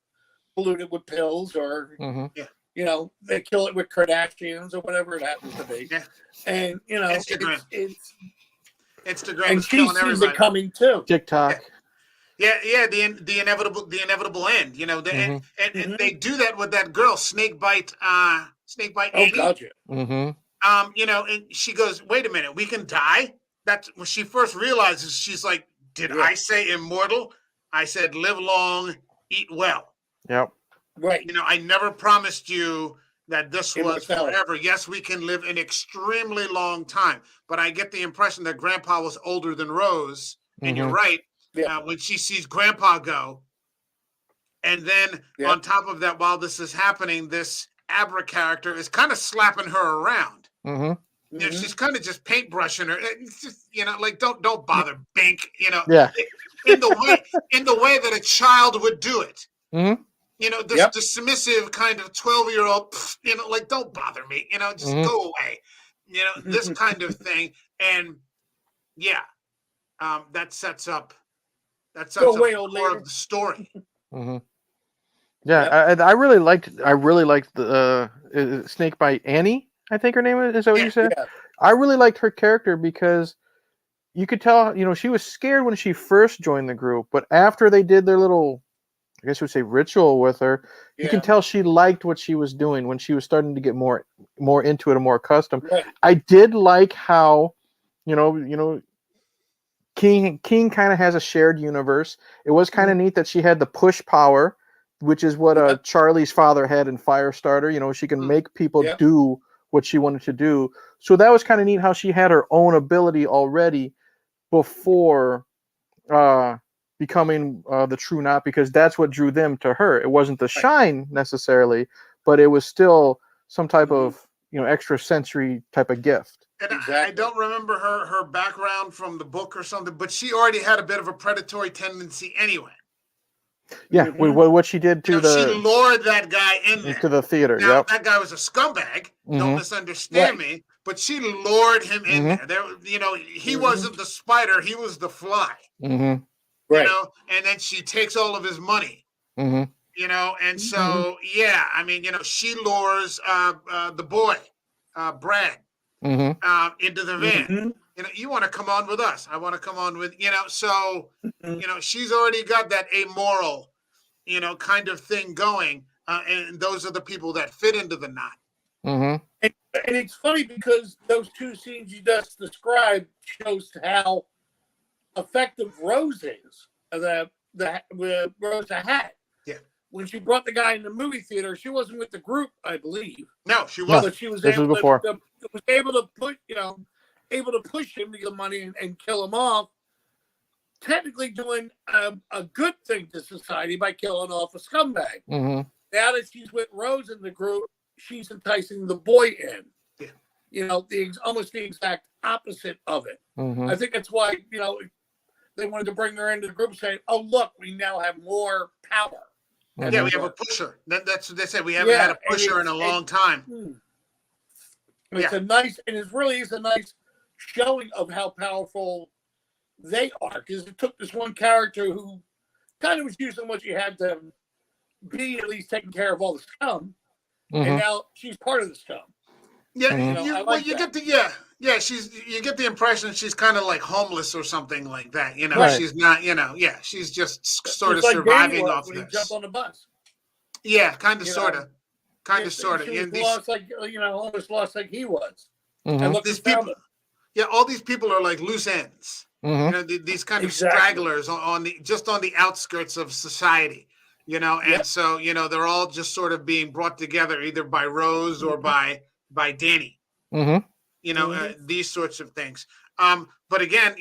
polluted with pills, or they kill it with Kardashians or whatever it happens to be. Yeah. And Instagram. it's Instagram and is she killing sees everybody. it coming too. TikTok. Yeah, the inevitable end. And they do that with that girl, Snakebite Oh Annie. God, yeah. Mm-hmm. And she goes, "Wait a minute, we can die." That's when she first realizes. She's like, "Did I say immortal? I said live long, eat well." Yep. Right. I never promised you that this was Immortality. forever. Yes, we can live an extremely long time, but I get the impression that Grandpa was older than Rose. And you're right. When she sees Grandpa go, and then on top of that, while this is happening, this Abra character is kind of slapping her around. Mm-hmm. She's kind of just paintbrushing her. It's just, like don't bother, Bink. Yeah. in the way that a child would do it. Mm-hmm. This submissive kind of 12-year-old. Like don't bother me. Just go away. This kind of thing, and that sets up. That sets up more of the story. Mm-hmm. Yeah, I really liked the Snakebite Annie. I think her name is that what you said? Yeah. I really liked her character because you could tell, she was scared when she first joined the group, but after they did their little, I guess you would say, ritual with her, you can tell she liked what she was doing when she was starting to get more into it and more accustomed. Right. I did like how, King kind of has a shared universe. It was kind of neat that she had the push power, which is what Charlie's father had in Firestarter. She can make people do what she wanted to do. So that was kind of neat how she had her own ability already before becoming the True Knot, because that's what drew them to her. It wasn't the shine necessarily, but it was still some type of extra sensory type of gift. And I don't remember her background from the book or something, but she already had a bit of a predatory tendency anyway. Yeah, what she did to she lured that guy in there. Into the theater. Now, that guy was a scumbag. Don't misunderstand me, but she lured him in there. He wasn't the spider; he was the fly. Mm-hmm. Right. And then she takes all of his money. Mm-hmm. And so she lures the boy, Brad, into the van. Mm-hmm. You want to come on with us. I want to come on with, so, she's already got that amoral, kind of thing going. And those are the people that fit into the knot. Mm-hmm. And it's funny because those two scenes you just described shows how effective Rose is. With Rose had. Yeah. When she brought the guy in the movie theater, she wasn't with the group, I believe. No, she wasn't. But she was This able was before. able to push him to get money and kill him off. Technically doing a good thing to society by killing off a scumbag. Mm-hmm. Now that she's with Rose in the group, she's enticing the boy in. Yeah. Almost the exact opposite of it. Mm-hmm. I think that's why, they wanted to bring her into the group saying, oh, look, we now have more power. Yeah, we have a pusher. That's what they said. We haven't had a pusher in a long time. It's it really is a nice showing of how powerful they are, because it took this one character who kind of was using what she had to be at least taking care of all the scum, and now she's part of the scum. Yeah, like you that. get the you get the impression she's kind of like homeless or something like that. Right. She's not. She's just sort Just of like Danny surviving was off when he jumped this. on the bus. Yeah, kind of, You sort know, of, kind of, sort of. she was And lost like almost lost like he was. And look, these who found people, him. yeah, all these people are like loose ends. These kind of stragglers on the outskirts of society. And so they're all just sort of being brought together either by Rose or by Danny. These sorts of things. But again,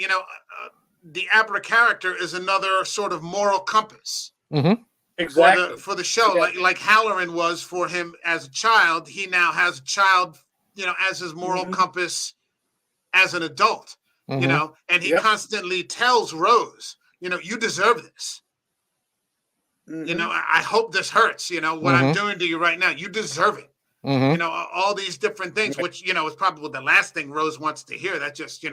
the Abra character is another sort of moral compass Exactly. for the show, like Halloran was for him as a child. He now has a child, as his moral compass as an adult. And he constantly tells Rose, you deserve this. I hope this hurts. What I'm doing to you right now, you deserve it. All these different things, which is probably the last thing Rose wants to hear. That just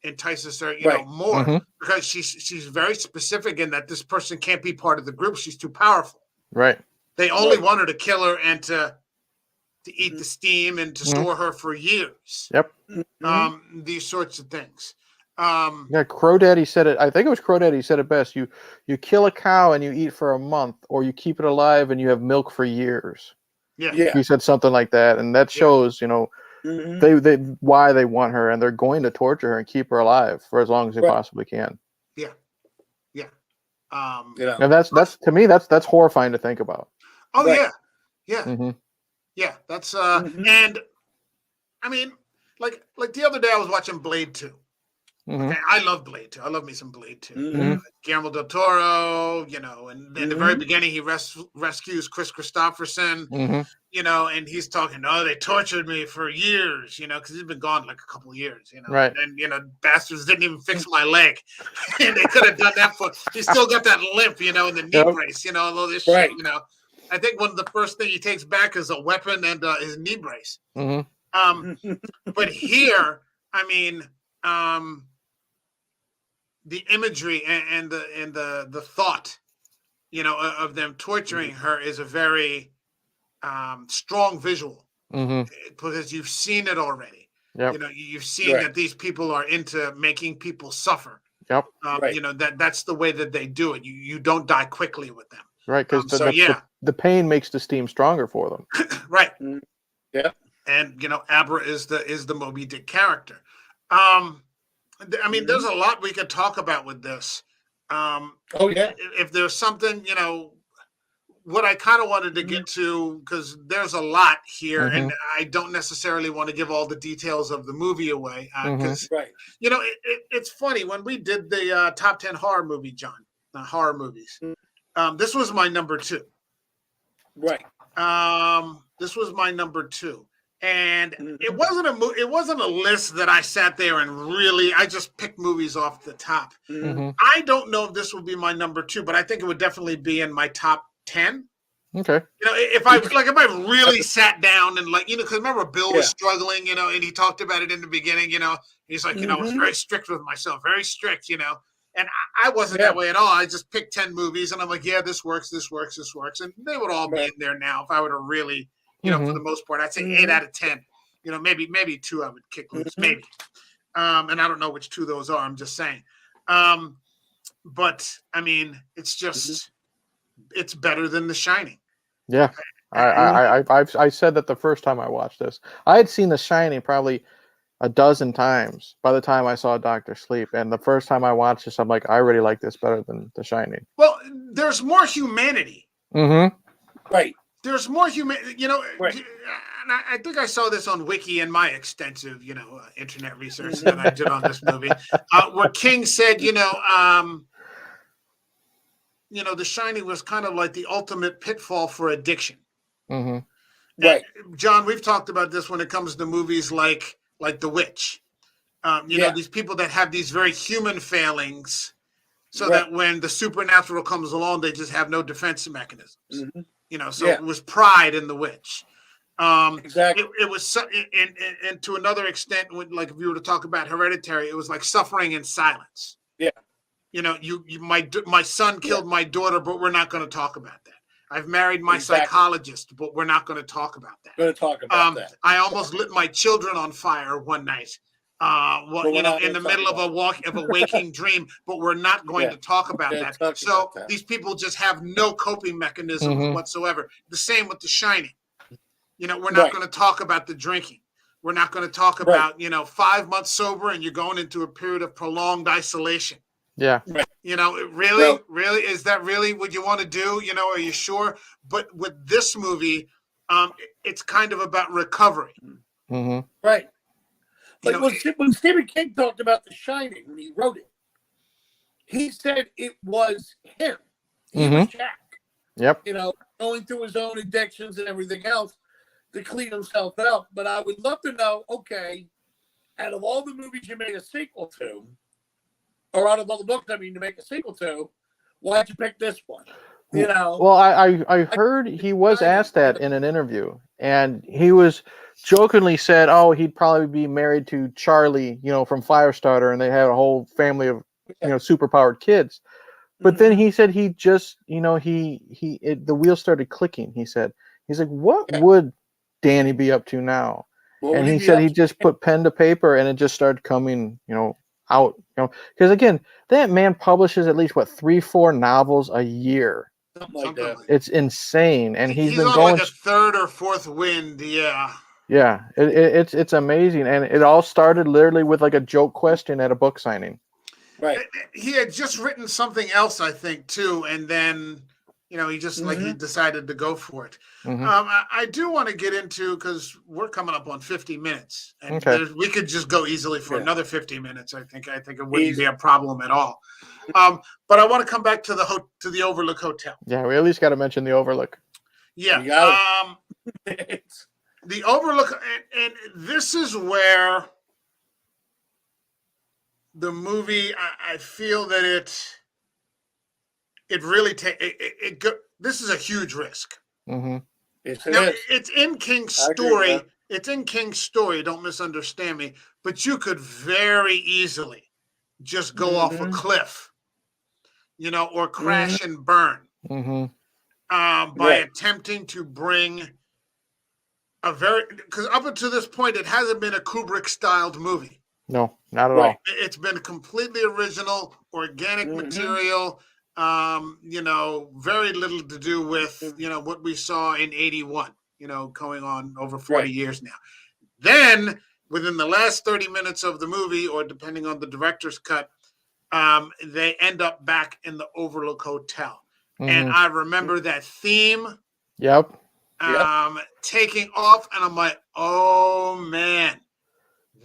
entices her more because she's very specific in that this person can't be part of the group. She's too powerful. Right. They only want her to kill her and to eat the steam and to store her for years. Yep. These sorts of things. Crow Daddy said it. I think it was Crow Daddy said it best. You kill a cow and you eat for a month, or you keep it alive and you have milk for years. Yeah. He said something like that, and that shows, they why they want her, and they're going to torture her and keep her alive for as long as they possibly can. Yeah. And that's to me that's horrifying to think about. Oh yeah. Yeah. That's and I mean, like the other day I was watching Blade 2. Okay, I love Blade 2. I love me some Blade 2. Guillermo del Toro, and in the very beginning he rescues Chris Christopherson, and he's talking, they tortured me for years, because he's been gone like a couple of years, Right. And bastards didn't even fix my leg. And they could have done that he still got that limp, and the knee brace, all this shit, I think one of the first thing he takes back is a weapon and his knee brace. But here, I mean, the imagery and the thought, of them torturing her is a very strong visual because you've seen it already. Yep. You've seen that these people are into making people suffer. Yep. That's the way that they do it. You don't die quickly with them. Right, because the pain makes the steam stronger for them. Right. Yeah. And Abra is the Moby Dick character. I mean, there's a lot we could talk about with this. If there's something, what I kind of wanted to get to, because there's a lot here, and I don't necessarily want to give all the details of the movie away. Because, it's funny, when we did the top 10 horror movie, John, horror movies, this was my number 2. Right. This was my number 2. And it wasn't a list that I sat there and really, I just picked movies off the top. I don't know if this will be my number 2, but I think it would definitely be in my top 10. Okay. If I really sat down and because remember Bill was struggling, and he talked about it in the beginning, he's like, I was very strict with myself, very strict, and I wasn't that way at all. I just picked 10 movies and I'm like, this works. And they would all be in there now if I were to really, for the most part, I'd say 8 out of 10. Maybe 2 I would kick loose, maybe. And I don't know which 2 those are. I'm just saying. But I mean, it's just it's better than The Shining. Yeah, I said that the first time I watched this. I had seen The Shining probably a dozen times by the time I saw Dr. Sleep, and the first time I watched this, I'm like, I already like this better than The Shining. Well, there's more humanity. Right. There's more humanity, right. And I think I saw this on Wiki in my extensive, internet research that I did on this movie, where King said, The Shining was kind of like the ultimate pitfall for addiction. Right. John, we've talked about this when it comes to movies like The Witch. These people that have these very human failings, so that when the supernatural comes along, they just have no defense mechanisms. It was pride in The Witch. Exactly. It was, and to another extent, if you were to talk about Hereditary, it was like suffering in silence. Yeah. My son killed my daughter, but we're not going to talk about that. I've married my psychologist, but we're not going to talk about that. Going to talk about that. I almost lit my children on fire one night. In the middle of a waking dream, but we're not going to talk about that. So these people just have no coping mechanisms whatsoever. The same with The Shining. We're not going to talk about the drinking. We're not going to talk about 5 months sober and you're going into a period of prolonged isolation. Yeah. Right. Really, is that really what you want to do? Are you sure? But with this movie, it's kind of about recovery. Mm-hmm. Right. Like when Stephen King talked about The Shining, when he wrote it, he said it was him. He was Jack. Yep. Going through his own addictions and everything else to clean himself out. But I would love to know, okay, out of all the movies you made a sequel to, or out of all the books, to make a sequel to, why'd you pick this one? Well, I heard he was asked that in an interview, and he was jokingly said, "Oh, he'd probably be married to Charlie, from Firestarter, and they had a whole family of, superpowered kids." But then he said he just, the wheels started clicking. He said, he's like, "What would Danny be up to now?" And he said he just put pen to paper, and it just started coming, out, because again, that man publishes at least 3-4 novels a year. Something like that. It's insane, and he's been on going like a third or fourth wind. Yeah. Yeah, it's amazing, and it all started literally with like a joke question at a book signing. Right. He had just written something else, I think, too, and then he just he decided to go for it. I do want to get into, because we're coming up on 50 minutes, and we could just go easily for another 50 minutes. I think it wouldn't be a problem at all. But I want to come back to the Overlook Hotel. Yeah, we at least got to mention the Overlook. Yeah. The Overlook, and this is where the movie, I feel that it really this is a huge risk. Mm-hmm. It's in King's story. It's in King's story. Don't misunderstand me. But you could very easily just go off a cliff, or crash and burn by attempting to bring because up until this point, it hasn't been a Kubrick-styled movie. No, not at all. It's been completely original, organic material. Very little to do with what we saw in '81. Going on over 40 years now. Then within the last 30 minutes of the movie, or depending on the director's cut, they end up back in the Overlook Hotel, and I remember that theme. Yep. Taking off, and I'm like, oh man,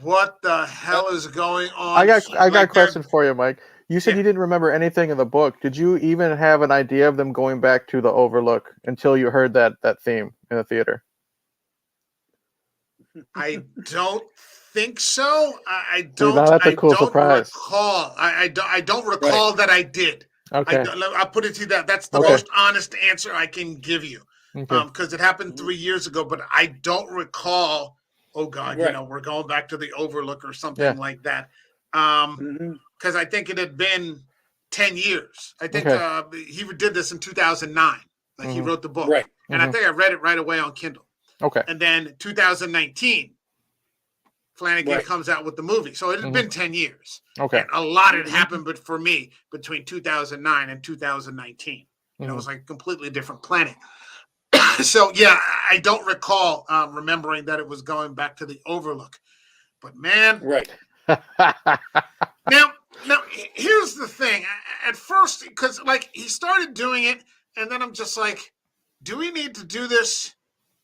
what the hell is going on? I got a question for you, Mike. You said you didn't remember anything in the book. Did you even have an idea of them going back to the Overlook until you heard that theme in the theater? I don't think so. I don't. That's a cool surprise. Recall. I don't recall that I did. Okay. I'll put it to you that. That's the most honest answer I can give you. Because it happened 3 years ago, but I don't recall. Oh God, we're going back to the Overlook or something like that. Because I think it had been 10 years. I think he did this in 2009. Like he wrote the book, and I think I read it right away on Kindle. Okay. And then 2019, Flanagan comes out with the movie. So it had been 10 years. Okay. And a lot had happened, but for me, between 2009 and 2019, it was like a completely different planet. So I don't recall remembering that it was going back to the Overlook, but man, now here's the thing. At first, because he started doing it, and then I'm just like, do we need to do this?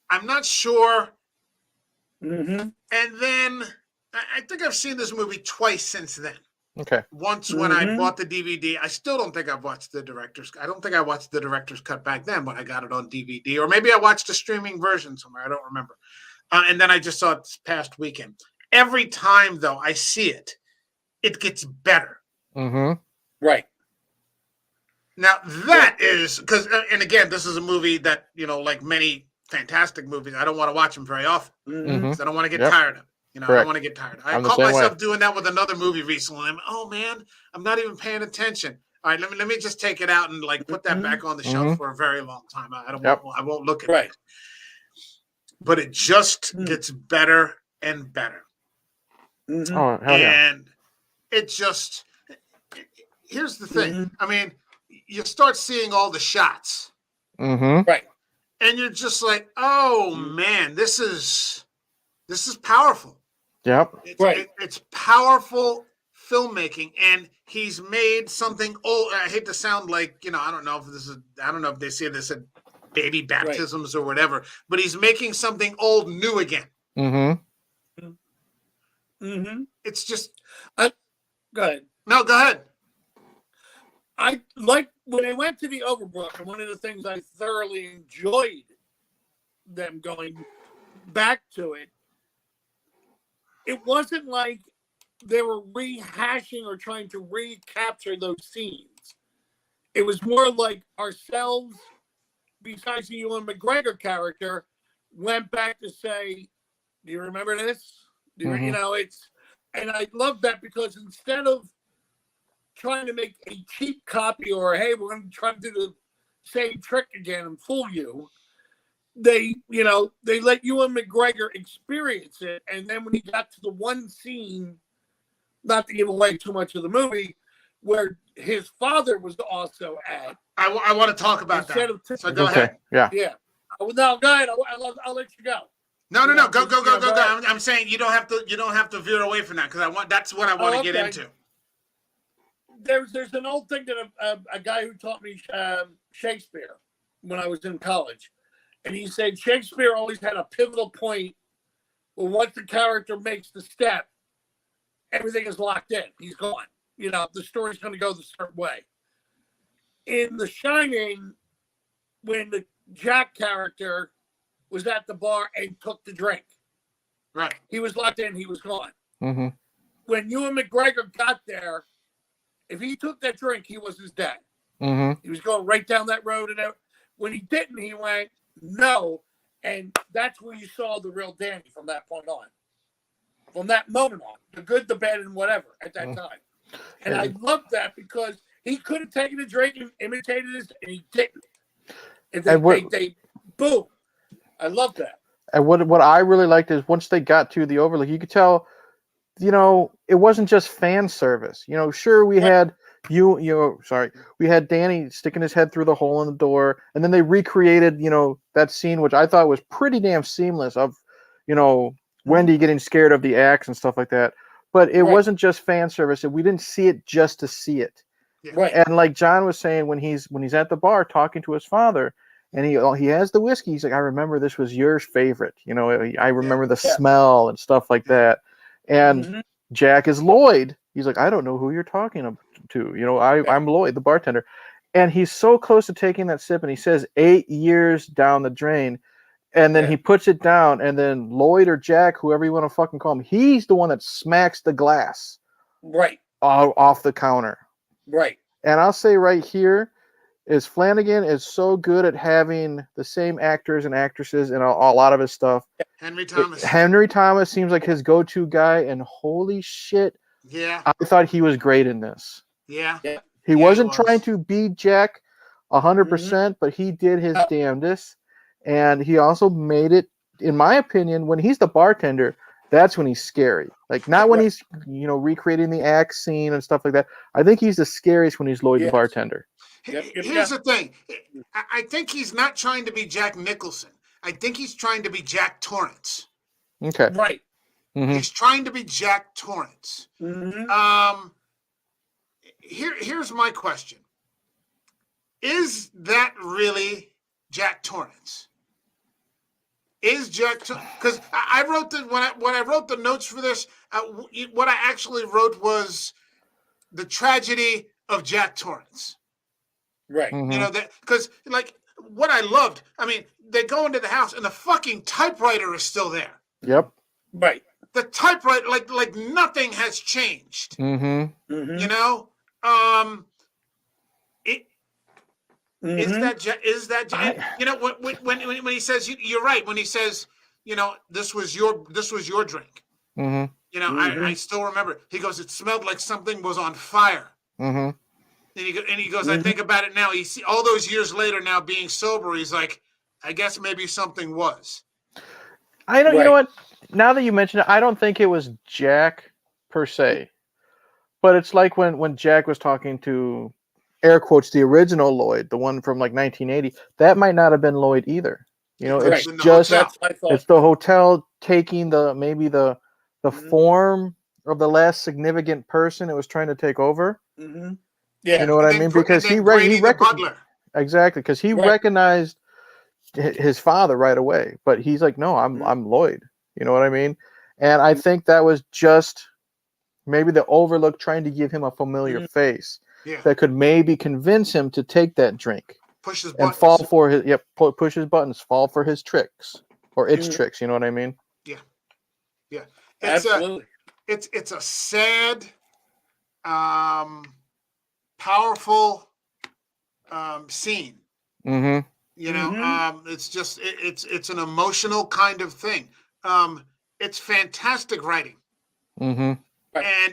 I'm not sure. And then I think I've seen this movie twice since then. Okay. Once when I bought the DVD. I still don't think I've watched the director's. I don't think I watched the director's cut back then, but I got it on DVD, or maybe I watched a streaming version somewhere. I don't remember. And then I just saw it this past weekend. Every time though I see it, it gets better. Right. Now that is because, and again, this is a movie that like many fantastic movies, I don't want to watch them very often because I don't want to get tired of. I don't want to get tired. I caught myself doing that with another movie recently. Oh man, I'm not even paying attention. All right, let me just take it out and like put that back on the shelf for a very long time. I won't look at it. But it just gets better and better. Oh, hell yeah. And it just, here's the thing. I mean, you start seeing all the shots. Right. And you're just like, oh man, this is powerful. Yep. It's powerful filmmaking, and he's made something old. I hate to sound like, I don't know if they say this at baby baptisms or whatever, but he's making something old new again. It's just go ahead. No, go ahead. I like when they went to the Overlook, and one of the things I thoroughly enjoyed them going back to it, it wasn't like they were rehashing or trying to recapture those scenes. It was more like ourselves, besides the Ewan McGregor character, went back to say, do you remember this? And I love that, because instead of trying to make a cheap copy, or hey, we're going to try to do the same trick again and fool you, they let Ewan McGregor experience it. And then when he got to the one scene, not to give away too much of the movie, where his father was also at, I want to talk about that. So go ahead. Yeah. No, go ahead. I'll let you go. No. Go. I'm saying you don't have to veer away from that, because that's what I want to get into. There's an old thing that a guy who taught me Shakespeare when I was in college, and he said Shakespeare always had a pivotal point where once the character makes the step, everything is locked in. He's gone. The story's going to go the certain way. In The Shining, when the Jack character was at the bar and took the drink, right, he was locked in. He was gone. When Ewan McGregor got there, if he took that drink, he was his dad. He was going right down that road, and when he didn't, he went no, and that's where you saw the real Danny from that point on. From that moment on, the good, the bad, and whatever at that time. And I love that, because he could have taken a drink and imitated this, and he didn't. And they boom. I love that. And what I really liked is once they got to the Overlook, you could tell, it wasn't just fan service. Sure, we had we had Danny sticking his head through the hole in the door, and then they recreated, that scene, which I thought was pretty damn seamless, of, Wendy getting scared of the axe and stuff like that. But it wasn't just fan service. We didn't see it just to see it. Right. And like John was saying, when he's at the bar talking to his father, and he has the whiskey, he's like, I remember this was your favorite. I remember the smell and stuff like that. And Jack is Lloyd. He's like, I don't know who you're talking to. I'm Lloyd, the bartender. And he's so close to taking that sip, and he says 8 years down the drain. And then he puts it down, and then Lloyd or Jack, whoever you want to fucking call him, he's the one that smacks the glass off the counter. Right. And I'll say right here is Flanagan is so good at having the same actors and actresses in a lot of his stuff. Henry Thomas seems like his go-to guy, and holy shit, I thought he was great in this. He wasn't trying to be Jack 100%, but he did his damnedest. And he also made it, in my opinion, when he's the bartender, that's when he's scary. Like, not when he's, recreating the axe scene and stuff like that. I think he's the scariest when he's Lloyd the bartender. Here's the thing. I think he's not trying to be Jack Nicholson. I think he's trying to be Jack Torrance. Okay. Right. He's trying to be Jack Torrance. Here's my question. Is that really Jack Torrance? Because I wrote when I wrote the notes for this, what I actually wrote was the tragedy of Jack Torrance. Right. Because like what I loved, I mean, they go into the house and the fucking typewriter is still there. Yep. Right. The typewriter, like nothing has changed. Is that when he says you're right, when he says this was your drink, I still remember, he goes, it smelled like something was on fire. And he goes, I think about it now. He see all those years later now being sober. He's like, I guess maybe something was. I don't. You know what? Now that you mention it, I don't think it was Jack per se, but it's like when Jack was talking to, air quotes, the original Lloyd, the one from like 1980. That might not have been Lloyd either. You know, it's just it's the hotel taking the form of the last significant person it was trying to take over. Mm-hmm. Yeah, you know what I mean? Because he recognized exactly because he recognized his father right away, but he's like, no, I'm Lloyd. You know what I mean? And I think that was just maybe the Overlook trying to give him a familiar face that could maybe convince him to take that drink. Push his buttons. And fall for his push his buttons, fall for his tricks or its tricks. You know what I mean? Yeah. Absolutely. It's a sad, powerful scene. Mm-hmm. You know, it's just it's an emotional kind of thing. It's fantastic writing, and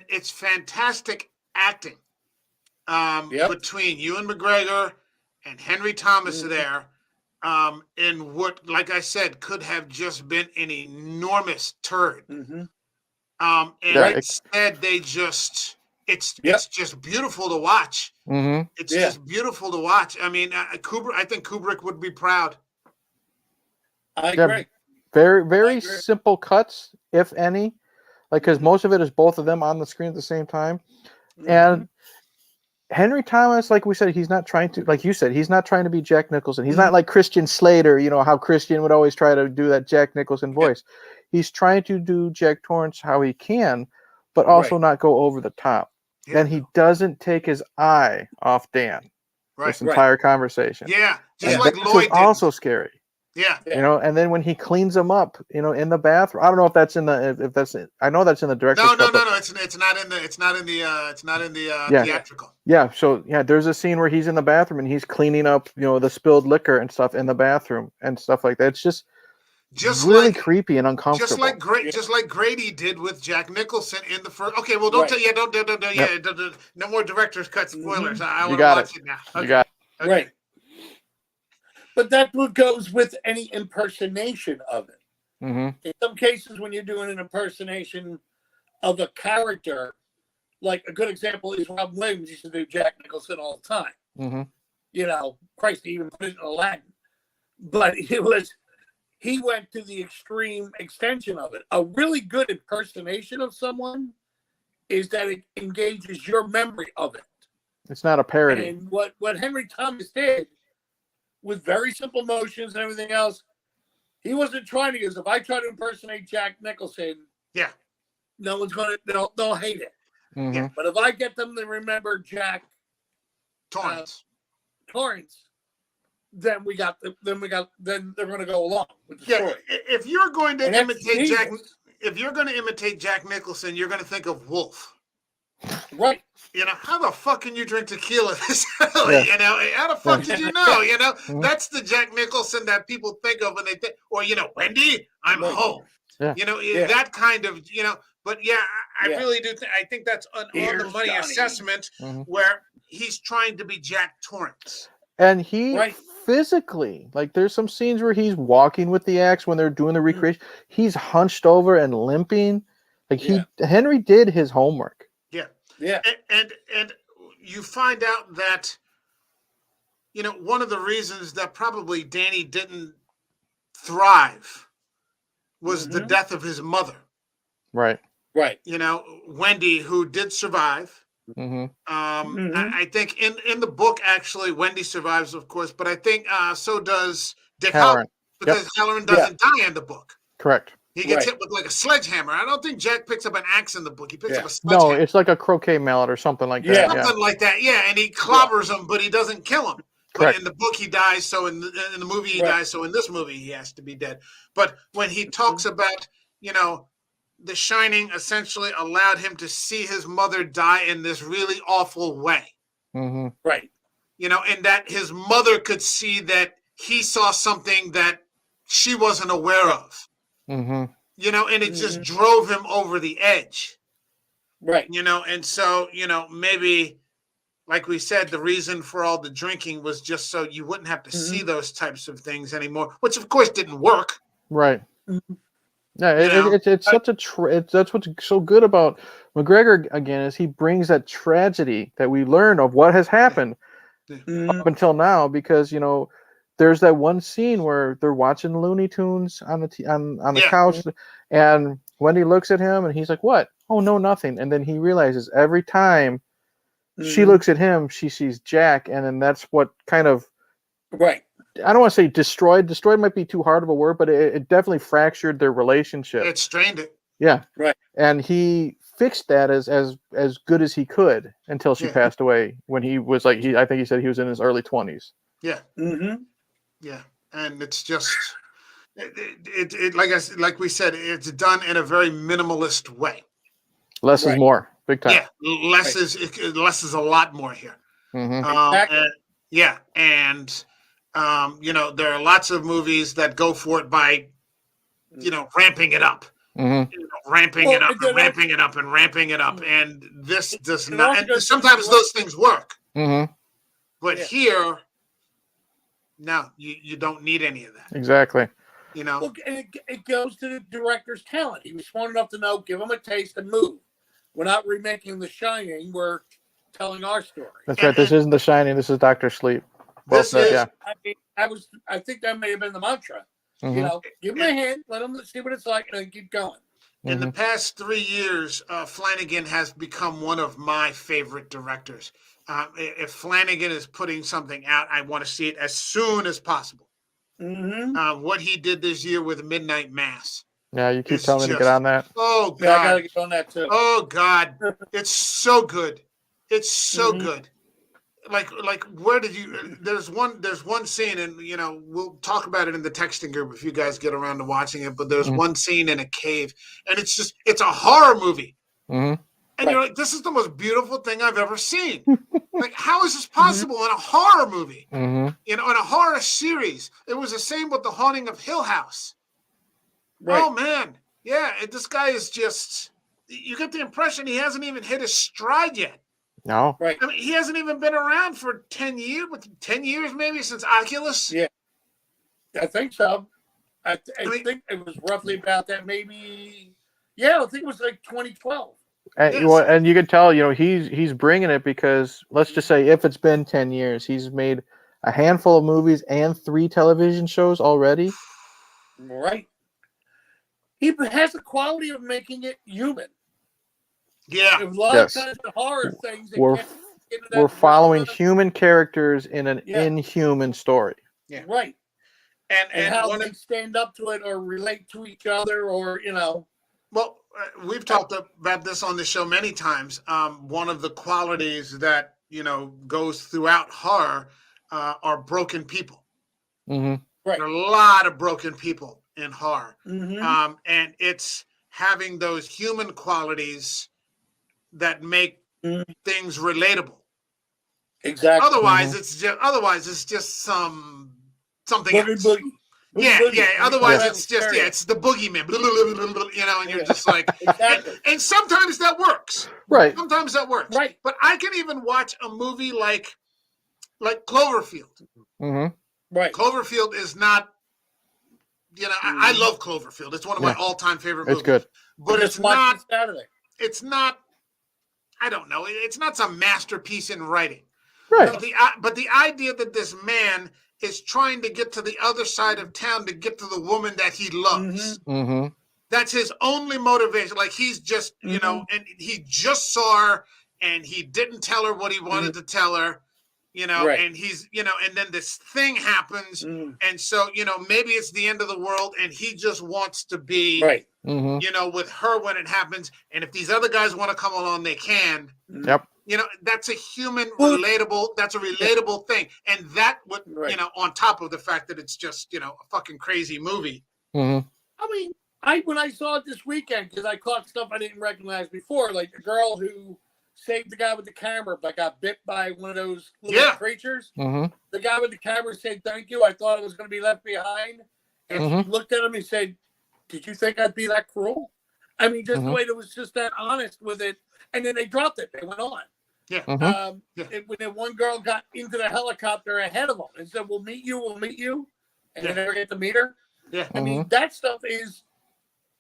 it's fantastic acting. Between Ewan McGregor and Henry Thomas there, in what, like I said, could have just been an enormous turd. And instead they just it's just beautiful to watch. It's just beautiful to watch. I mean, Kubrick. I think Kubrick would be proud. I agree. Very simple cuts, if any, like because most of it is both of them on the screen at the same time, and Henry Thomas, like we said, he's not trying to, like you said, he's not trying to be Jack Nicholson. He's not like Christian Slater, you know, how Christian would always try to do that Jack Nicholson voice. He's trying to do Jack Torrance how he can, but also not go over the top. And he doesn't take his eye off Dan this entire conversation. Yeah, just like Lloyd did. Also scary. Yeah. You know, and then when he cleans them up, you know, in the bathroom. I don't know if that's in the if that's I know that's in the director's cut. No. It's not in the theatrical. Yeah. So there's a scene where he's in the bathroom and he's cleaning up, you know, the spilled liquor and stuff in the bathroom and stuff like that. It's just really creepy and uncomfortable. Just like Grady did with Jack Nicholson in the first. Okay, well, don't no more director's cut spoilers. I want to watch it now. Okay. You got it. Okay. Right. But that's what goes with any impersonation of it. In some cases, when you're doing an impersonation of a character, like a good example is Robin Williams used to do Jack Nicholson all the time. You know, Christ, he even put it in Aladdin. But he went to the extreme extension of it. A really good impersonation of someone is that it engages your memory of it. It's not a parody. And what Henry Thomas did, with very simple motions and everything else, he wasn't trying to use. If I try to impersonate Jack Nicholson, no one's gonna. They'll hate it. But if I get them to remember Jack Torrance, then they're gonna go along with the story. If you're going to imitate Jack Nicholson, you're going to think of Wolf. Right. You know, how the fuck can you drink tequila this early? You know, how the fuck did you know? You know, that's the Jack Nicholson that people think of when they think, or, you know, Wendy, I'm home. You know, that kind of, you know, but I really do I think that's on the money assessment where he's trying to be Jack Torrance. And he physically, like there's some scenes where he's walking with the axe when they're doing the recreation. He's hunched over and limping. Like Henry did his homework. Yeah. And you find out that, you know, one of the reasons that probably Danny didn't thrive was the death of his mother. Right. You know, Wendy, who did survive. I think in the book, actually, Wendy survives, of course, but I think so does Dick Halloran, because Halloran doesn't die in the book. Correct. He gets hit with like a sledgehammer. I don't think Jack picks up an axe in the book. He picks up a sledgehammer. No, it's like a croquet mallet or something like that. Something like that. Yeah, and he clobbers him, but he doesn't kill him. But in the book, he dies. So in the movie, he dies. So in this movie, he has to be dead. But when he talks about, you know, The Shining essentially allowed him to see his mother die in this really awful way. Right. You know, and that his mother could see that he saw something that she wasn't aware of. You know, and it just drove him over the edge. Right. You know, and so, you know, maybe like we said, the reason for all the drinking was just so you wouldn't have to see those types of things anymore, which of course didn't work. Right. Yeah, You know? it's such a that's what's so good about McGregor again is he brings that tragedy that we learn of what has happened up until now, because there's that one scene where they're watching Looney Tunes on the on the couch, and Wendy looks at him and he's like, "What? Oh no, nothing." And then he realizes every time she looks at him, she sees Jack, and then that's what kind of Right. I don't want to say destroyed. Destroyed might be too hard of a word, but it definitely fractured their relationship. It strained it. Yeah. Right. And he fixed that as good as he could until she passed away when he was like I think he said he was in his early 20s. Yeah. Yeah. And it's just it like we said, it's done in a very minimalist way. Less is more, big time. Yeah, less is a lot more here. Exactly. And there are lots of movies that go for it by ramping it up. Ramping it up and ramping it up and ramping it up, and this does not. And sometimes those things work, but here, no, you don't need any of that. Exactly. Well, it goes to the director's talent. He was smart enough to know, give him a taste and move. We're not remaking The Shining. We're telling our story. That's right. This isn't The Shining. This is Dr. Sleep. Well said, yeah. I mean, I think that may have been the mantra. Give him a hint, let him see what it's like, and then keep going. In the past 3 years, Flanagan has become one of my favorite directors. If Flanagan is putting something out, I want to see it as soon as possible. What he did this year with Midnight Mass. Yeah, you keep telling me to get on that. Oh God, yeah, I gotta get on that too. Oh God, it's so good. It's so good. Like where did you? There's one scene, and we'll talk about it in the texting group if you guys get around to watching it. But there's one scene in a cave, and it's a horror movie. And you're like, this is the most beautiful thing I've ever seen. Like, how is this possible in a horror movie? In a horror series? It was the same with The Haunting of Hill House. Right. Oh man, yeah. This guy is just. You get the impression he hasn't even hit his stride yet. No. Right. I mean, he hasn't even been around for 10 years. 10 years maybe since Oculus. Yeah, I think so. I think it was roughly about that. Maybe. Yeah, I think it was like 2012. And you can tell, he's bringing it because let's just say if it's been 10 years, he's made a handful of movies and 3 television shows already. Right. He has the quality of making it human. Yeah. A lot of times the horror things. We're following human characters in an inhuman story. Yeah. Right. And how one they stand up to it or relate to each other or, Well, we've talked about this on the show many times. One of the qualities that, goes throughout horror are broken people. Right. There are a lot of broken people in horror. And it's having those human qualities that make things relatable. Exactly. Otherwise, it's just something else. Boogie. Yeah. Otherwise, it's the boogeyman. And you're just like, exactly. And sometimes that works. Right. Sometimes that works. Right. But I can even watch a movie like Cloverfield. Right. Cloverfield is not. I love Cloverfield. It's one of my all-time favorite movies. It's good. But it's not. Saturday. It's not. I don't know. It's not some masterpiece in writing. Right. But the idea that this man is trying to get to the other side of town to get to the woman that he loves. That's his only motivation. Like he's just, and he just saw her and he didn't tell her what he wanted to tell her, and he's, and then this thing happens. And so, maybe it's the end of the world and he just wants to be, with her when it happens. And if these other guys want to come along, they can. Yep. That's a relatable thing. And that would, on top of the fact that it's just, a fucking crazy movie. I mean, when I saw it this weekend, because I caught stuff I didn't recognize before, like the girl who saved the guy with the camera but got bit by one of those little creatures. The guy with the camera said, "Thank you. I thought I was going to be left behind." And she looked at him and said, "Did you think I'd be that cruel?" I mean, just the way it was just that honest with it. And then they dropped it. They went on. Yeah. When the one girl got into the helicopter ahead of him and said, we'll meet you, and they never get to meet her. Yeah. I mean, that stuff is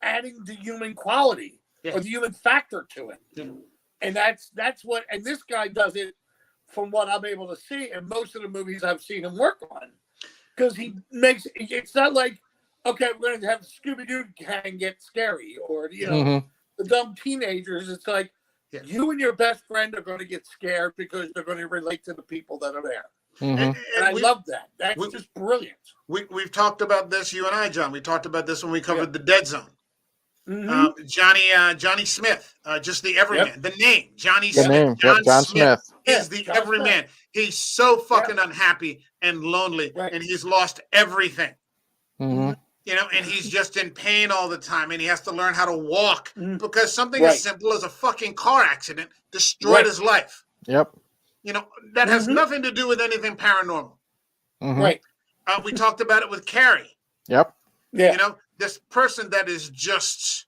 adding the human quality or the human factor to it. Yeah. And that's what, and this guy does it from what I'm able to see in most of the movies I've seen him work on. Because he makes, it's not like, okay, we're going to have Scooby-Doo gang get scary or, the dumb teenagers. It's like, you and your best friend are going to get scared because they're going to relate to the people that are there. And I love that. That's just brilliant. We've talked about this, you and I, John. We talked about this when we covered the Dead Zone. Johnny Smith, just the everyman. The name, Johnny Smith. John Smith is the everyman. He's so fucking unhappy and lonely, and he's lost everything. And he's just in pain all the time, and he has to learn how to walk because something as simple as a fucking car accident destroyed his life. Yep. That has nothing to do with anything paranormal. Right. We talked about it with Carrie. Yep. Yeah. This person that is just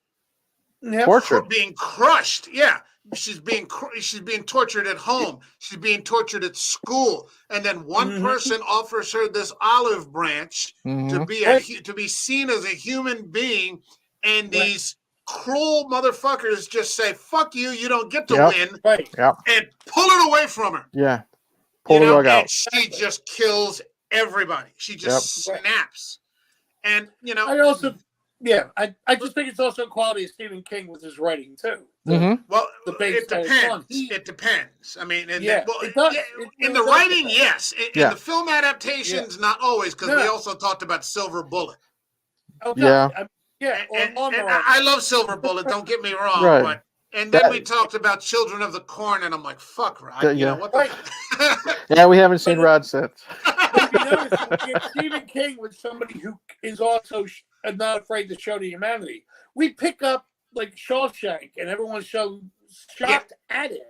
tortured, being crushed. Yeah. She's being tortured at home. She's being tortured at school, and then one person offers her this olive branch to be seen as a human being, and these cruel motherfuckers just say, "Fuck you! You don't get to win," and pull it away from her. Yeah, pull the rug out. And she just kills everybody. She just snaps, and I also. Yeah, I just think it's also a quality of Stephen King with his writing too. Well, it depends. It depends. I mean, in the writing, yes. In the film adaptations, not always, because we also talked about Silver Bullet. Oh, and I love Silver Bullet. Don't get me wrong, but then we talked about Children of the Corn, and I'm like, fuck, Rod. What the? Yeah, we haven't seen Rod since. Stephen King was somebody who is also not afraid to show the humanity. We pick up like Shawshank, and everyone's shocked at it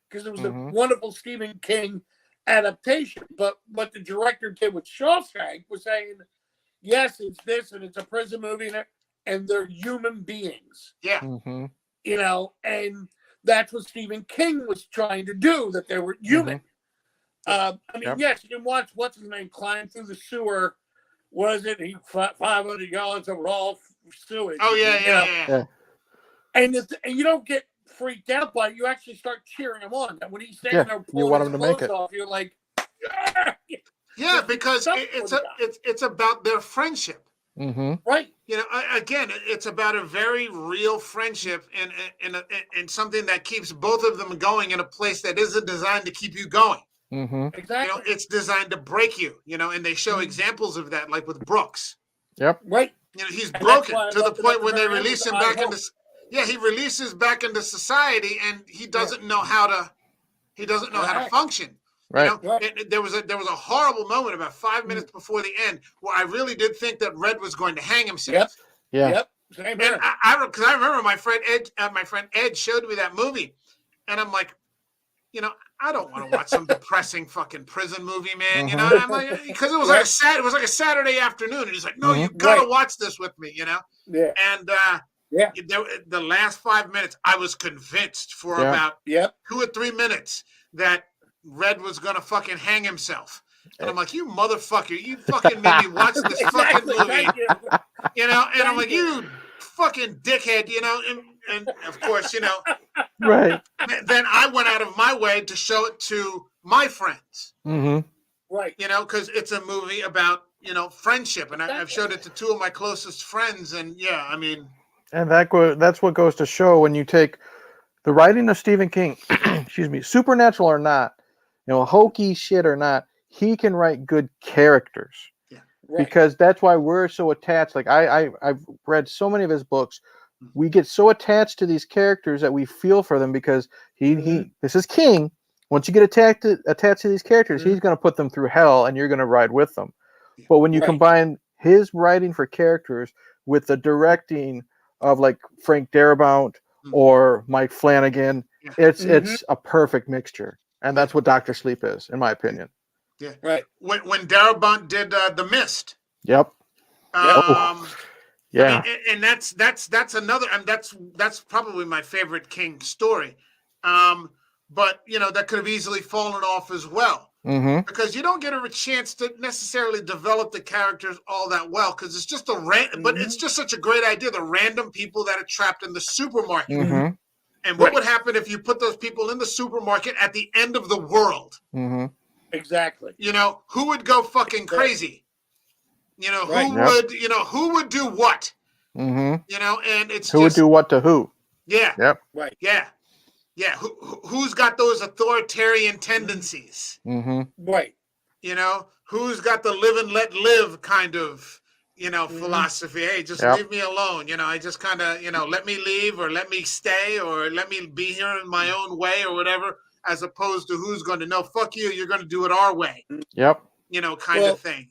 because it was a wonderful Stephen King adaptation. But what the director did with Shawshank was saying, yes, it's this, and it's a prison movie, and they're human beings. Yeah. And that's what Stephen King was trying to do, that they were human. Yes, you can watch, what's his name, climb through the sewer. Was it 500 yards of raw sewage? Oh, yeah. And you don't get freaked out by it. You actually start cheering him on. And when he's standing there pulling his clothes off, you're like, yeah, because it's about their friendship. Right. Again, it's about a very real friendship and something that keeps both of them going in a place that isn't designed to keep you going. Exactly. It's designed to break you, and they show examples of that, like with Brooks. Yep. Right. He's broken to the point when they release him back into. Yeah, he releases back into society, and he doesn't know how to. He doesn't know how to function. Right. There was a horrible moment about 5 minutes before the end where I really did think that Red was going to hang himself. Yep. Yeah. Yep. Same here. And I remember my friend Ed showed me that movie, and I'm like, I don't want to watch some depressing fucking prison movie, man. And I'm like, because it was like a Saturday afternoon, and he's like, no, you gotta watch this with me, Yeah. And the last 5 minutes, I was convinced for about 2 or 3 minutes that Red was gonna fucking hang himself. And I'm like, you motherfucker, you fucking made me watch this fucking movie. And I'm like, you fucking dickhead, and of course, right. Then I went out of my way to show it to my friends. Right. Because it's a movie about, friendship. And I've showed it to 2 of my closest friends. And and that's what goes to show when you take the writing of Stephen King, excuse me, supernatural or not, hokey shit or not, he can write good characters. Yeah. Right. Because that's why we're so attached. Like I've read so many of his books. We get so attached to these characters that we feel for them because this is King. Once you get attached to these characters, he's going to put them through hell, and you're going to ride with them. But when you combine his writing for characters with the directing of like Frank Darabont or Mike Flanagan, it's a perfect mixture, and that's what Dr. Sleep is, in my opinion. Yeah, right. When Darabont did The Mist. Yep. Yeah, and that's another. That's probably my favorite King story. but that could have easily fallen off as well. Mm-hmm. Because you don't get a chance to necessarily develop the characters all that well, because it's just but it's just such a great idea. The random people that are trapped in the supermarket. Mm-hmm. And what would happen if you put those people in the supermarket at the end of the world? Mm-hmm. Exactly. Who would go fucking crazy? Who would do what? Mm-hmm. And it's who would do what to who? Yeah. Yep. Right. Yeah. Yeah. Who's got those authoritarian tendencies? Mm-hmm. Right. Who's got the live and let live kind of, philosophy? Hey, just leave me alone. I just kind of, let me leave or let me stay or let me be here in my own way or whatever, as opposed to who's going to know, fuck you, you're going to do it our way. Yep. Kind of thing.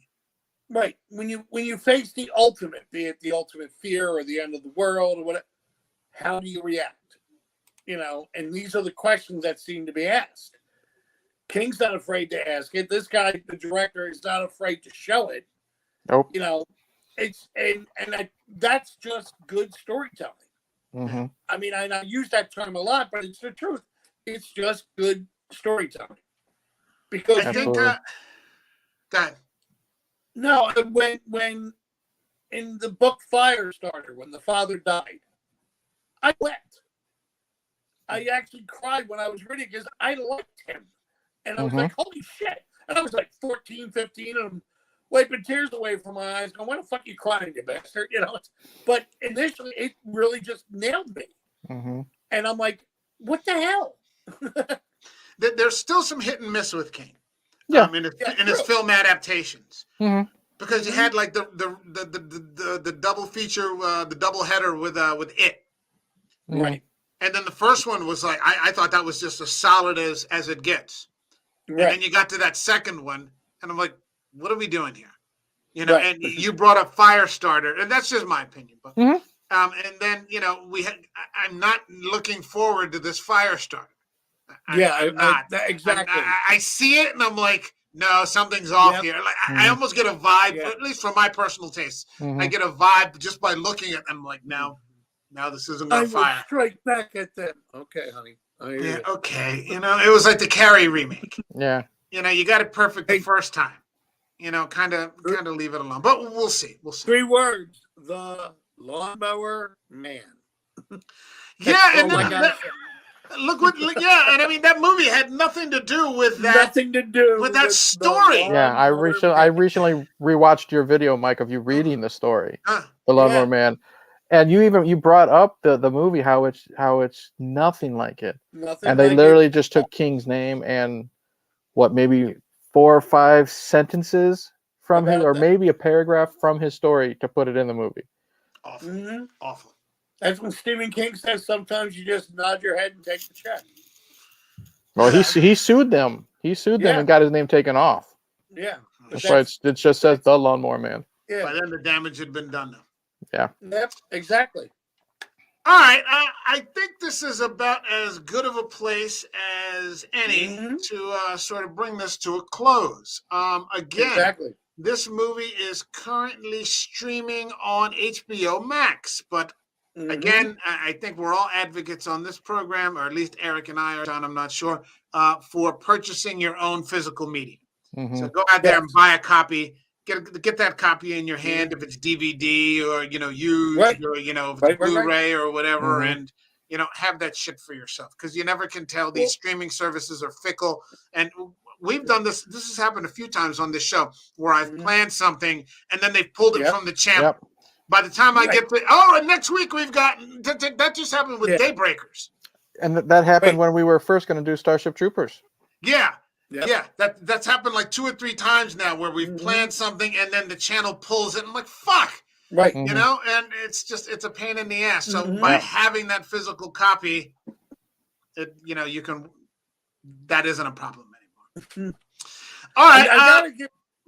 Right. When you face the ultimate, be it the ultimate fear or the end of the world or whatever, how do you react? And these are the questions that seem to be asked. King's not afraid to ask it. This guy, the director, is not afraid to show it. Nope. It's that's just good storytelling. Mm-hmm. I mean, I use that term a lot, but it's the truth. It's just good storytelling. Because I think go ahead. No, when in the book Firestarter, when the father died, I wept. I actually cried when I was reading because I liked him. And I was like, holy shit. And I was like 14, 15, and I'm wiping tears away from my eyes going, why the fuck are you crying, you bastard? But initially, it really just nailed me. Mm-hmm. And I'm like, what the hell? There's still some hit and miss with King. Yeah. In his film adaptations. Mm-hmm. Because you had like the double feature, the double header with It. Right. And then the first one was like, I thought that was just as solid as it gets. Right. And then you got to that second one, and I'm like, what are we doing here? And you brought up Firestarter, and that's just my opinion. But and then I'm not looking forward to this Firestarter. I'm not exactly. I see it, and I'm like, no, something's off here. Like I almost get a vibe, at least from my personal taste. I get a vibe just by looking at them. I'm like, now this isn't going to fire. I will strike back at them. Okay, honey. Okay. It was like the Carrie remake. Yeah. You got it perfect the first time. Kind of leave it alone. But we'll see. 3 words: the lawnmower man. And I mean that movie had nothing to do with that. Nothing to do with that story. Yeah, I recently rewatched your video, Mike, of you reading the story, The Lawnmower Man, and you brought up the movie how it's nothing like it. And they literally just took King's name and maybe 4 or 5 sentences from his, or maybe a paragraph from his story to put it in the movie. Awful. Mm-hmm. Awful. That's when Stephen King says sometimes you just nod your head and take the check. Well, he sued them. He sued them and got his name taken off. Yeah. That's why it just says The Lawnmower Man. Yeah. By then the damage had been done now. Yeah. Yep, exactly. All right. I think this is about as good of a place as any to sort of bring this to a close. Again, this movie is currently streaming on HBO Max, but again, I think we're all advocates on this program, or at least Eric and I are, John, I'm not sure, for purchasing your own physical media. So go out there and buy a copy. Get that copy in your hand if it's DVD or used or if it's Blu-ray or whatever, and have that shit for yourself, because you never can tell. These streaming services are fickle, and we've done this. This has happened a few times on this show where I've planned something and then they've pulled it from the channel. Yep. By the time I get to and next week we've got that just happened with Daybreakers, and that happened when we were first going to do Starship Troopers. Yeah. Yep. Yeah, that's happened like 2 or 3 times now where we've planned something and then the channel pulls it. I'm like, fuck. Right. And it's a pain in the ass. So by having that physical copy, you can, that isn't a problem anymore. All right.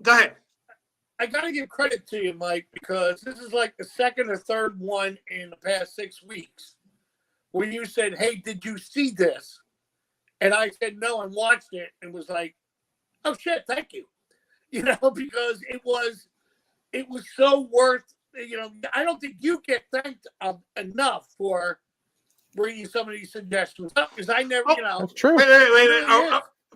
Go ahead. I got to give credit to you, Mike, because this is like the second or third one in the past 6 weeks where you said, hey, did you see this? And I said no and watched it and was like, oh shit, thank you. Because it was so worth, I don't think you get thanked enough for bring you some of these suggestions up because I never, That's true.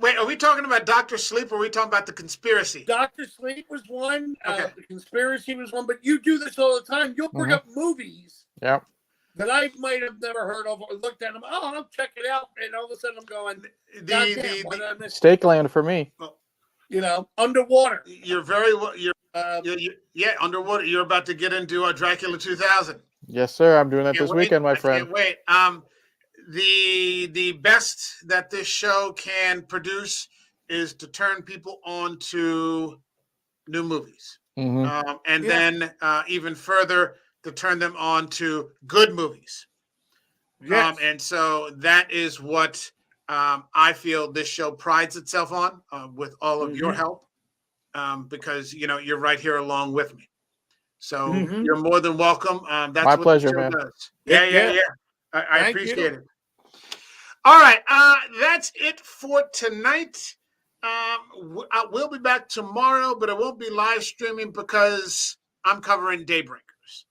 Wait, are we talking about Dr. Sleep or are we talking about the conspiracy? Dr. Sleep was one. Okay. The conspiracy was one. But you do this all the time. You'll bring up movies Yep. that I might have never heard of or looked at them. Oh, I'll check it out. And all of a sudden I'm going, Steakland for me. Underwater. You're very well. Yeah, underwater. You're about to get into Dracula 2000. Yes, sir. I'm doing that this weekend, my friend. Can't wait. The best that this show can produce is to turn people on to new movies, and then even further to turn them on to good movies. Yes. And so that is what I feel this show prides itself on, with all of your help, because you're right here along with me. So you're more than welcome. That's my what pleasure, the show man. does. Yeah. I appreciate you. it. All right, that's it for tonight. We'll be back tomorrow, but it won't be live streaming because I'm covering Daybreakers.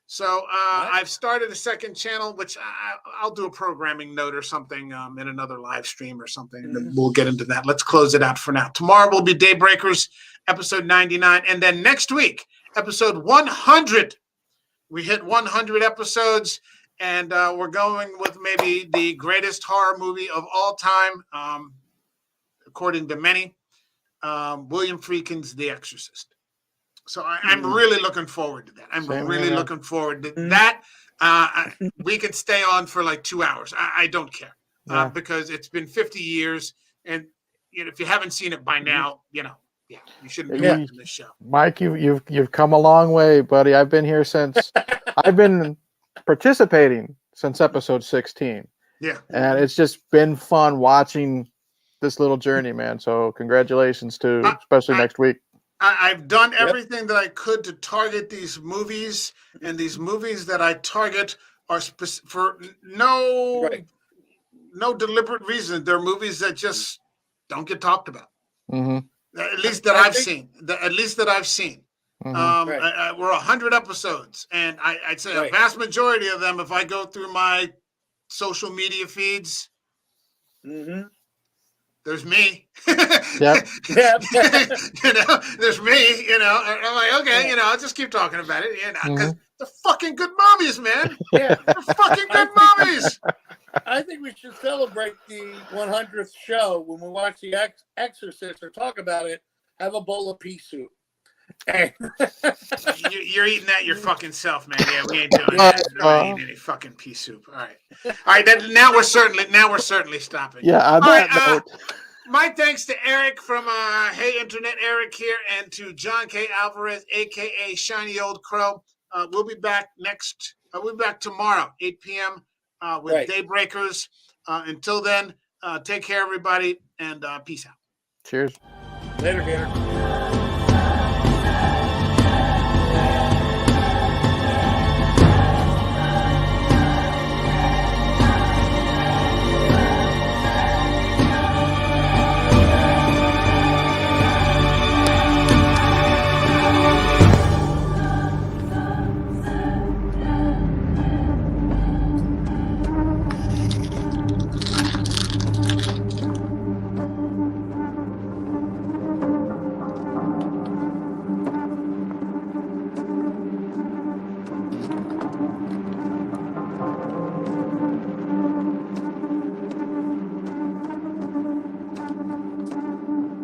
So I've started a second channel, which I'll do a programming note or something in another live stream or something. And we'll get into that. Let's close it out for now. Tomorrow will be Daybreakers, episode 99. And then next week, episode 100. We hit 100 episodes. And we're going with maybe the greatest horror movie of all time, according to many, William Friedkin's The Exorcist. So I'm really looking forward to that. I'm really looking forward to that. We could stay on for like 2 hours. I don't care because it's been 50 years. And if you haven't seen it by now, you shouldn't be watching this show. Mike, you've come a long way, buddy. I've been here since I've been participating since episode 16. Yeah. And it's just been fun watching this little journey, man. So congratulations especially next week. I've done everything that I could to target these movies, and these movies that I target are for no deliberate reason. They're movies that just don't get talked about. At least that I've seen. We're 100 episodes, and I'd say a vast majority of them, if I go through my social media feeds, there's me. Yep. There's me. And I'm like, okay, I'll just keep talking about it, because they're fucking good movies, man. Yeah, they're fucking good movies. I think we should celebrate the 100th show when we watch The Exorcist or talk about it. Have a bowl of pea soup. You're eating that your fucking self, man. Yeah, we ain't doing that. We're not eating any fucking pea soup. All right. Now we're certainly stopping. Yeah. All right. My thanks to Eric from Hey Internet Eric here, and to John K. Alvarez, aka Shiny Old Crow. We'll be back tomorrow, 8 p.m. With Daybreakers. Until then, take care, everybody, and peace out. Cheers. Later, Gator.